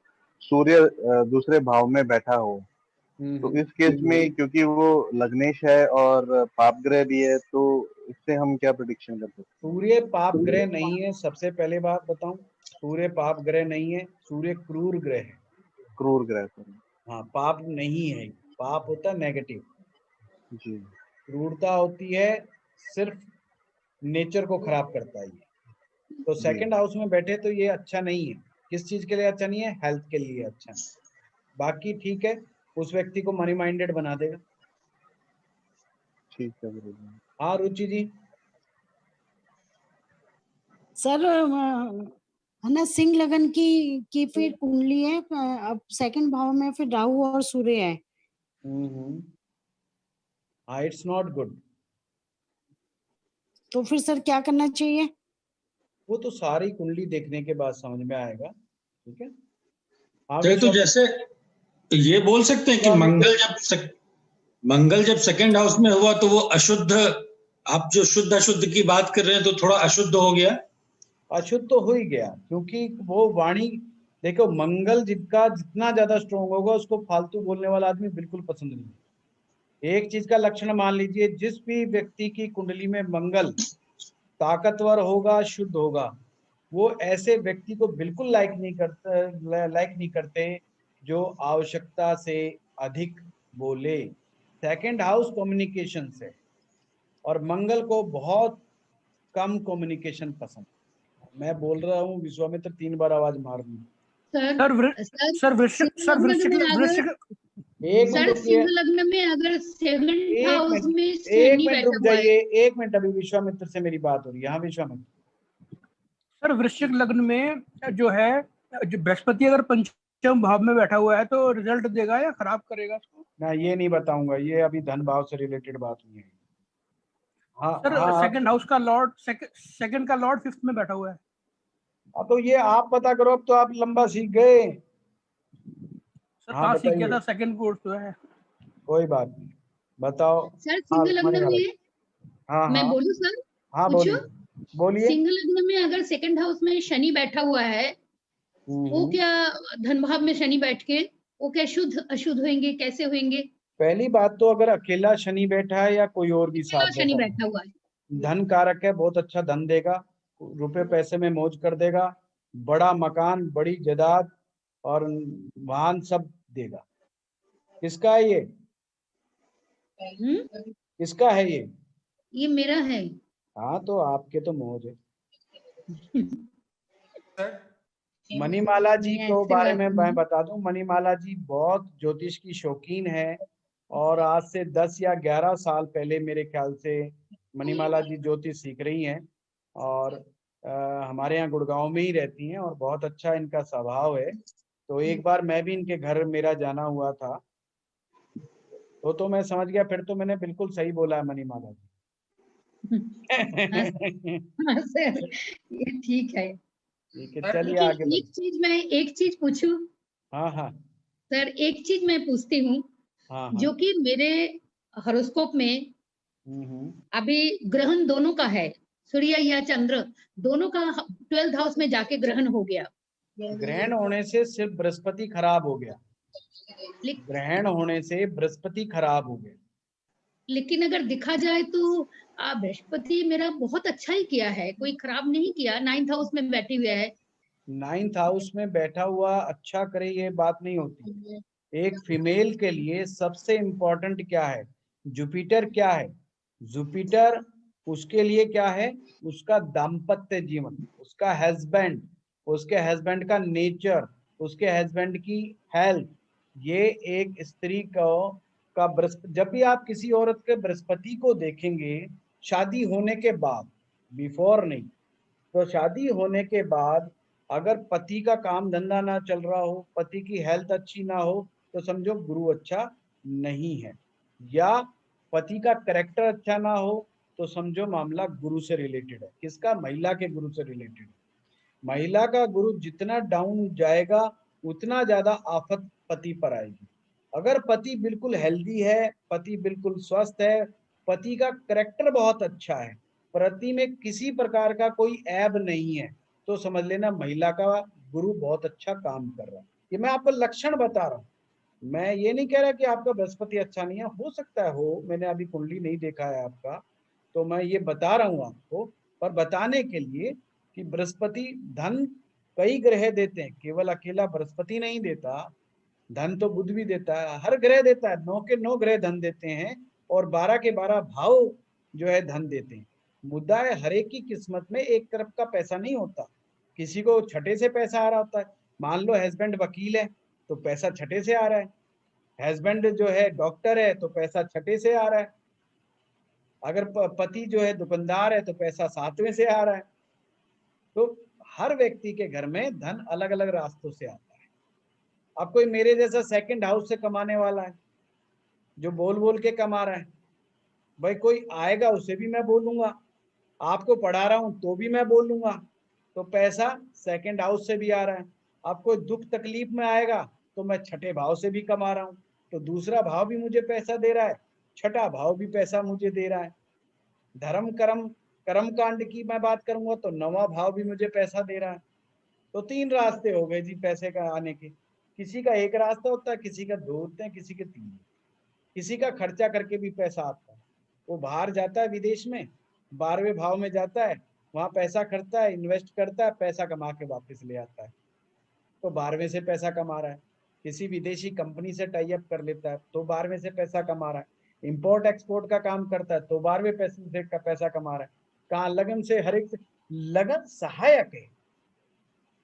सूर्य दूसरे भाव में बैठा हो, तो इस केस में क्योंकि वो लग्नेश है और पाप ग्रह भी है, तो इससे हम क्या प्रेडिक्शन कर सकते हैं? सूर्य पाप ग्रह नहीं है, सबसे पहले बात बताऊं, सूर्य पाप ग्रह नहीं है, सूर्य क्रूर ग्रह है। क्रूर ग्रह सर। हाँ, पाप नहीं है, पाप होता है नेगेटिव जी। क्रूरता होती है सिर्फ नेचर को खराब करता है ये। तो सेकंड हाउस में बैठे तो ये अच्छा नहीं है। किस चीज के लिए अच्छा नहीं है? हेल्थ के लिए अच्छा है। बाकी ठीक है, उस व्यक्ति को मनी माइंडेड बना देगा। ठीक है गुरुजी। हाँ रुचि जी। सर है ना, सिंह लगन की फिर कुंडली है, अब सेकंड भाव में फिर राहु और सूर्य है। हाँ, इट्स नॉट गुड। तो फिर सर क्या करना चाहिए? वो तो सारी कुंडली देखने के बाद समझ में आएगा। ठीक है। हाँ तो जैसे ये बोल सकते हैं कि मंगल जब सेकंड हाउस में हुआ तो वो अशुद्ध, आप जो शुद्ध अशुद्ध की बात कर रहे हैं, तो थोड़ा अशुद्ध हो गया। अशुद्ध तो हो ही गया, क्योंकि वो वाणी देखो, मंगल जिसका जितना ज्यादा स्ट्रोंग होगा उसको फालतू बोलने वाला आदमी बिल्कुल पसंद नहीं। एक चीज का लक्षण मान लीजिए, जिस भी व्यक्ति की कुंडली में मंगल ताकतवर होगा, शुद्ध होगा, वो ऐसे व्यक्ति को बिल्कुल लाइक नहीं करते जो आवश्यकता से अधिक बोले। सेकंड हाउस कम्युनिकेशन से, और मंगल को बहुत कम कम्युनिकेशन पसंद। मैं बोल रहा हूँ, विश्वामित्र 3 बार आवाज मार दी। सर वृश्चिक सिंह लग्न में अगर सेकंड हाउस में एक मिनट रुक जाइए, एक मिनट, अभी विश्वामित्र से मेरी बात हो रही है। हाँ विश्वामित्र। सर वृश्चिक लग्न में जो है, जो बृहस्पति अगर पंचम भाव में बैठा हुआ है तो रिजल्ट देगा या खराब करेगा उसको? ना, ये नहीं बताऊंगा, ये अभी धन भाव से रिलेटेड बात नहीं है। हाँ सर सेकंड हाउस का लॉर्ड, सेकंड का लॉर्ड 5th में बैठा हुआ है। अब तो ये आप पता करो, अब तो आप लंबा सीख गए। सर हाँ, सीख गया था, सेकंड कोर्स जो है। कोई बात नहीं, बताओ। सर सिंह लग्न में, हाँ मैं बोलूं सर? हाँ बोलिए। सिंह लग्न में अगर सेकंड हाउस में शनि बैठा हुआ है, वो क्या धन भाव में शनि बैठ के वो क्या शुद्ध अशुद्ध होंगे, कैसे होंगे? पहली बात तो अगर अकेला शनि बैठा है या कोई और भी साथ शनि बैठा हुआ है, धन कारक है, बहुत अच्छा धन देगा, रुपए पैसे में मौज कर देगा, बड़ा मकान, बड़ी जायदाद और वाहन सब देगा। किसका है ये? किसका है ये? ये मेरा है। हाँ, तो आपके तो मौज है। मणिमाला जी को बारे में मैं बता दूं, मणिमाला जी बहुत ज्योतिष की शौकीन है, और आज से 10 या 11 साल पहले मेरे ख्याल से मणिमाला जी ज्योतिष सीख रही हैं, और हमारे यहाँ गुड़गांव में ही रहती हैं, और बहुत अच्छा इनका स्वभाव है। तो एक बार मैं भी इनके घर मेरा जाना हुआ था, तो मैं समझ गया, फिर तो मैंने बिल्कुल सही बोला है मणिमाला जी। ये ठीक है। ठीक है, चलिए आगे। एक चीज पूछूं? हाँ सर, एक चीज मैं पूछती हूँ, जो कि मेरे हॉरोस्कोप में अभी ग्रहण दोनों का है, सूर्य या चंद्र दोनों का 12th हाउस में जाके ग्रहण हो गया। ग्रहण होने से सिर्फ बृहस्पति खराब हो गया, ग्रहण होने से बृहस्पति खराब हो गया। लेकिन अगर देखा जाए तो बृहस्पति मेरा बहुत अच्छा ही किया है, कोई खराब नहीं किया। 9th हाउस में बैठे हुए है। 9th हाउस में बैठा हुआ अच्छा करे, ये बात नहीं होती। एक फीमेल के लिए सबसे इम्पोर्टेंट क्या है? जुपिटर क्या है? जुपिटर उसके लिए क्या है? उसका दाम्पत्य जीवन, उसका हस्बैंड, उसके हस्बैंड का नेचर, उसके हस्बैंड की हेल्थ। ये एक स्त्री का जब भी आप किसी औरत के बृहस्पति को देखेंगे शादी होने के बाद, बिफोर नहीं, तो शादी होने के बाद अगर पति का काम धंधा ना चल रहा हो, पति की हेल्थ अच्छी ना हो, तो समझो गुरु अच्छा नहीं है, या पति का कैरेक्टर अच्छा ना हो, तो समझो मामला गुरु से रिलेटेड है। किसका? महिला के गुरु से रिलेटेड। महिला का गुरु जितना डाउन जाएगा उतना ज्यादा आफत पति पर आएगी। अगर पति बिल्कुल हेल्दी है, पति बिल्कुल स्वस्थ है, पति का करेक्टर बहुत अच्छा है, पति में किसी प्रकार का कोई ऐब नहीं है, तो समझ लेना महिला का गुरु बहुत अच्छा काम कर रहा है। ये मैं आपको लक्षण बता रहा हूँ, मैं ये नहीं कह रहा कि आपका बृहस्पति अच्छा नहीं है, हो सकता है हो, मैंने अभी कुंडली नहीं देखा है आपका, तो मैं ये बता रहा हूँ आपको, पर बताने के लिए कि बृहस्पति धन कई ग्रह देते हैं, केवल अकेला बृहस्पति नहीं देता, धन तो बुध भी देता है, हर ग्रह देता है, 9 के 9 ग्रह धन देते हैं और 12 के 12 भाव जो है धन देते हैं। मुद्दा है हर एक की किस्मत में एक तरफ का पैसा नहीं होता, किसी को छठे से पैसा आ रहा होता है। मान लो हस्बैंड वकील है तो पैसा छठे से आ रहा है, हस्बैंड जो है डॉक्टर है तो पैसा छठे से आ रहा है, अगर पति जो है दुकानदार है तो पैसा 7वें से आ रहा है। तो हर व्यक्ति के घर में धन अलग अलग रास्तों से आता है। अब कोई मेरे जैसा सेकंड हाउस से कमाने वाला है जो बोल बोल के कमा रहा है, भाई कोई आएगा उसे भी मैं बोलूंगा, आपको पढ़ा रहा हूं तो भी मैं बोलूंगा, तो पैसा सेकंड हाउस से भी आ रहा है। अब कोई दुख तकलीफ में आएगा तो मैं छठे भाव से भी कमा रहा हूं, तो दूसरा भाव भी मुझे पैसा दे रहा है, छठा भाव भी पैसा मुझे दे रहा है। धर्म कर्म कांड की मैं बात करूंगा तो 9वां भाव भी मुझे पैसा दे रहा है। तो 3 रास्ते हो गए जी पैसे का आने के। किसी का एक रास्ता होता है, किसी का 2 होते हैं, किसी के 3, किसी का खर्चा करके भी पैसा आता है। वो बाहर जाता है विदेश में, 12वें भाव में जाता है, वहां पैसा खर्चता है, इन्वेस्ट करता है, पैसा कमा के वापस ले आता है, तो 12वें से पैसा कमा रहा है। किसी विदेशी कंपनी से टाई अप कर लेता है तो 12वें से पैसा कमा रहा है। इंपोर्ट एक्सपोर्ट का काम करता है तो 12वें पैसे से का पैसा कमा रहा है। कहाँ लगन से, हर एक से लगन सहायक है।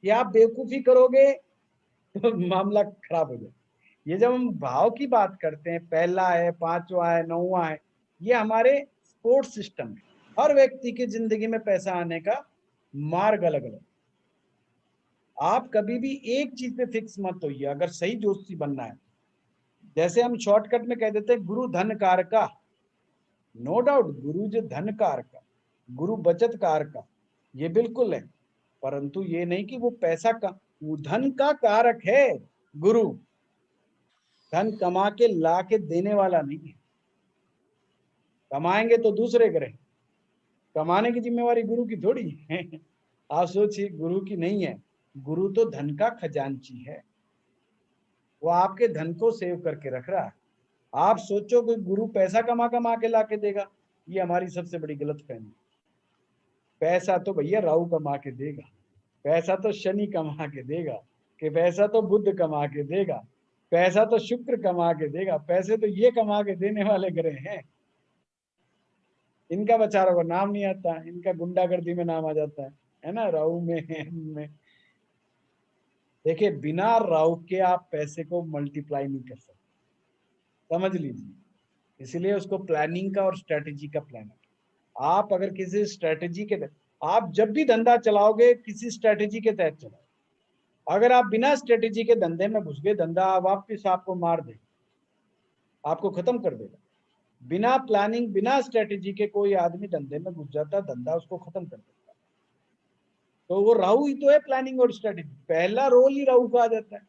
ये आप बेवकूफी करोगे तो मामला खराब हो जाए। ये जब हम भाव की बात करते हैं, पहला है, 5वां है, 9वां है, ये हमारे सपोर्ट सिस्टम है। हर व्यक्ति की जिंदगी में पैसा आने का मार्ग अलग अलग। आप कभी भी एक चीज पे फिक्स मत होइए अगर सही ज्योतिषी बनना है। जैसे हम शॉर्टकट में कह देते हैं गुरु धन कारका, नो डाउट गुरु जो धन कारका, गुरु बचत कारका, ये बिल्कुल है, परंतु ये नहीं कि वो पैसा का, वो धन का कारक है। गुरु धन कमा के ला के देने वाला नहीं है, कमाएंगे तो दूसरे ग्रह, कमाने की जिम्मेवारी गुरु की थोड़ी है। आप सोचिए गुरु की नहीं है, गुरु तो धन का खजांची है, वो आपके धन को सेव करके रख रहा है। आप सोचो कि गुरु पैसा कमा कमा के ला के देगा, ये हमारी सबसे बड़ी गलतफहमी। पैसा तो भैया राहु कमा के देगा, पैसा तो शनि कमा के देगा, कि पैसा तो बुध कमा के देगा, पैसा तो शुक्र कमा के देगा, पैसे तो ये कमा के देने वाले ग्रह हैं। इनका बेचारों को नाम नहीं आता, इनका गुंडागर्दी में नाम आ जाता है ना, राहु में। देखिए बिना राहु के आप पैसे को मल्टीप्लाई नहीं कर सकते, समझ लीजिए। इसलिए उसको प्लानिंग का और स्ट्रेटेजी का प्लान है। आप अगर किसी स्ट्रेटेजी के तहत, आप जब भी धंधा चलाओगे किसी स्ट्रेटेजी के तहत चलाओ। अगर आप बिना स्ट्रेटेजी के धंधे में घुस गए, धंधा वापिस आपको मार दे, आपको खत्म कर देगा। बिना प्लानिंग बिना स्ट्रेटेजी के कोई आदमी धंधे में घुस जाता, धंधा उसको खत्म कर देता। तो वो राहु ही तो है, प्लानिंग और स्ट्रेटेजी, पहला रोल ही राहु का आ जाता है।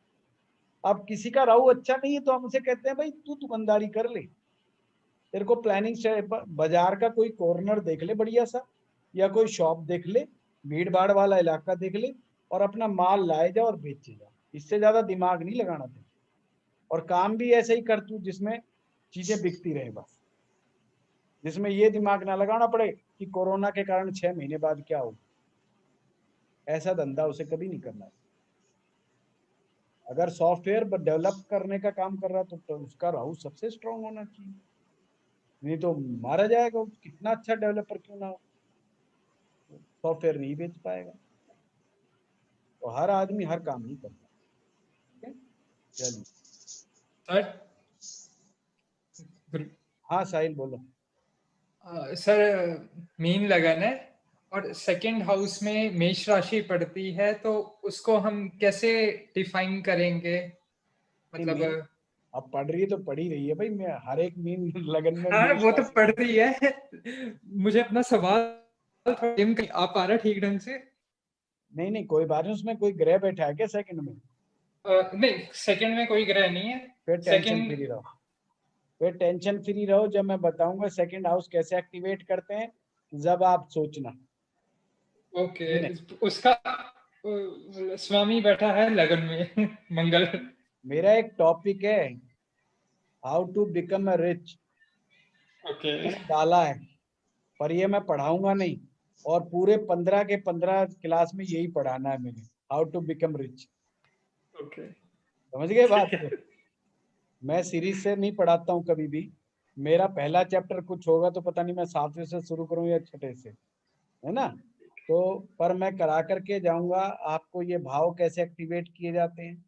अब किसी का राहु अच्छा नहीं है तो हम उसे कहते हैं भाई तू दुकानदारी कर ले, तेरे को प्लानिंग, बाजार का कोई कॉर्नर देख ले बढ़िया सा, या कोई शॉप देख ले, भीड़ भाड़ वाला इलाका देख ले और अपना माल लाए जा और बेचे जा। इससे ज्यादा दिमाग नहीं लगाना था, और काम भी ऐसे ही कर तू जिसमें चीजें बिकती रहे, बस जिसमें ये दिमाग ना लगाना पड़े कि कोरोना के कारण 6 महीने बाद क्या हो। ऐसा धंधा उसे कभी नहीं करना है। अगर सॉफ्टवेयर डेवलप करने का काम कर रहा तो उसका राहु सबसे स्ट्रांग होना चाहिए, नहीं तो मारा जाएगा। कितना अच्छा डेवलपर क्यों ना हो, सॉफ्टवेयर नहीं बेच पाएगा। तो हर आदमी हर काम नहीं करता। चलिए सर। हाँ साहिल बोलो। सर मीन लगन है और सेकंड हाउस में मेष राशि पड़ती है, तो उसको हम कैसे डिफाइन करेंगे? मतलब अब पढ़ रही है तो पढ़ ही रही है भाई, मैं हर एक मीन लगन में हाँ मेष वो तो राशि पढ़ रही है। मुझे अपना सवाल थोड़ा dim कहीं आ पा रहा है ठीक ढंग से? नहीं नहीं कोई बात नहीं, उसमें कोई ग्रह बैठा है क्या सेकंड में? नहीं सेकंड में कोई ग्रह नहीं है। फिर टेंशन सेकंड फ्री रहो, फिर टेंशन फ्री रहो। जब मैं बताऊंगा सेकंड हाउस कैसे एक्टिवेट करते हैं, जब आप सोचना। ओके, उसका स्वामी बैठा है लगन में मंगल। मेरा एक टॉपिक है how to become a rich, okay मैंने डाला है, पर ये मैं पढ़ाऊंगा नहीं, और पूरे 15 के 15 क्लास में यही पढ़ाना है मैंने, how to become rich. Okay समझ गए बात को? मैं सीरीज से नहीं पढ़ाता हूँ कभी भी, मेरा पहला चैप्टर कुछ होगा तो पता नहीं मैं 7वें से शुरू करूँ या 6ठे से, है ना? तो पर मैं करा करके जाऊंगा आपको, ये भाव कैसे एक्टिवेट किए जाते हैं,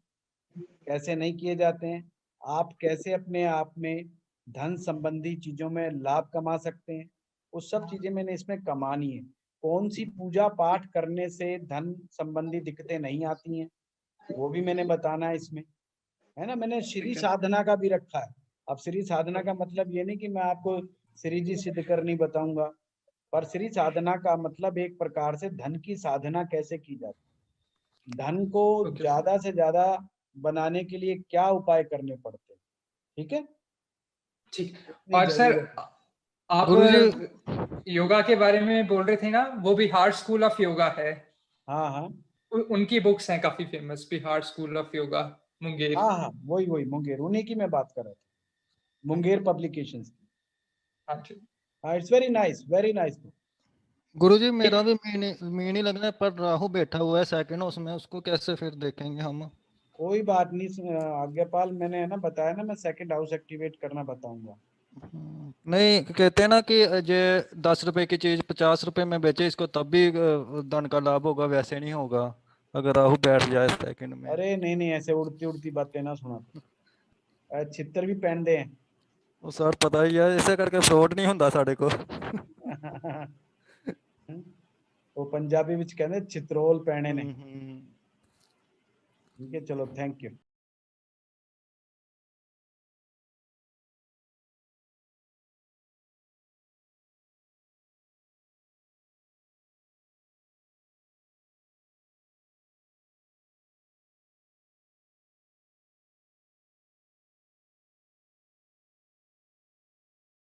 कैसे नहीं किए जाते हैं, आप कैसे अपने आप में धन संबंधी चीजों में लाभ कमा सकते हैं, वो सब चीजें मैंने इसमें कमानी है। कौन सी पूजा पाठ करने से धन संबंधी दिक्कतें नहीं आती हैं, वो भी मैंने बताना है इसमें, है ना? मैंने श्री साधना का भी रखा है। अब श्री साधना का मतलब ये नहीं कि मैं आपको श्री जी सिद्ध करनी बताऊंगा, पर श्री साधना का मतलब एक प्रकार से धन की साधना कैसे की जाती, धन को ज्यादा से ज्यादा बनाने के लिए क्या उपाय करने पड़ते हैं, ठीक है? ठीक। इतनी और सर जरूरत है। आप योगा के बारे में बोल रहे थे ना, वो बिहार स्कूल ऑफ योगा है। हाँ हाँ उनकी बुक्स हैं काफी famous, Bihar school of yoga Munger. हाँ हाँ वही वही मुंगेर, उन्हीं की मैं बात कर रहा था, मुंगेर पब्लिकेशंस की। हाँ जी हाँ, it's very nice, very nice. गुरुजी मेरा भी मीन ही लगना है, पर राहु बैठा हुआ है सेकंड हाउस में, उसको कैसे फिर देखेंगे हम? कोई बात नहीं आज्ञापाल, मैंने है ना बताया ना, मैं सेकंड हाउस एक्टिवेट करना बताऊंगा। नहीं कहते हैं ना कि जे 10 रुपए की चीज 50 रुपए में बेचे इसको तब भी धन का लाभ होगा, वैसे नहीं होगा अगर राहु बैठ जाए सेकंड में। अरे नहीं नहीं, ऐसे उड़ती उड़ती बातें ना सुना, छितर भी पहन दे। वो सर पता ही है, ऐसे करके फ्रॉड नहीं ਹੁੰਦਾ ਸਾਡੇ को। वो पंजाबी विच कहते छित्रोल पहने ने। ठीक है चलो, थैंक यू।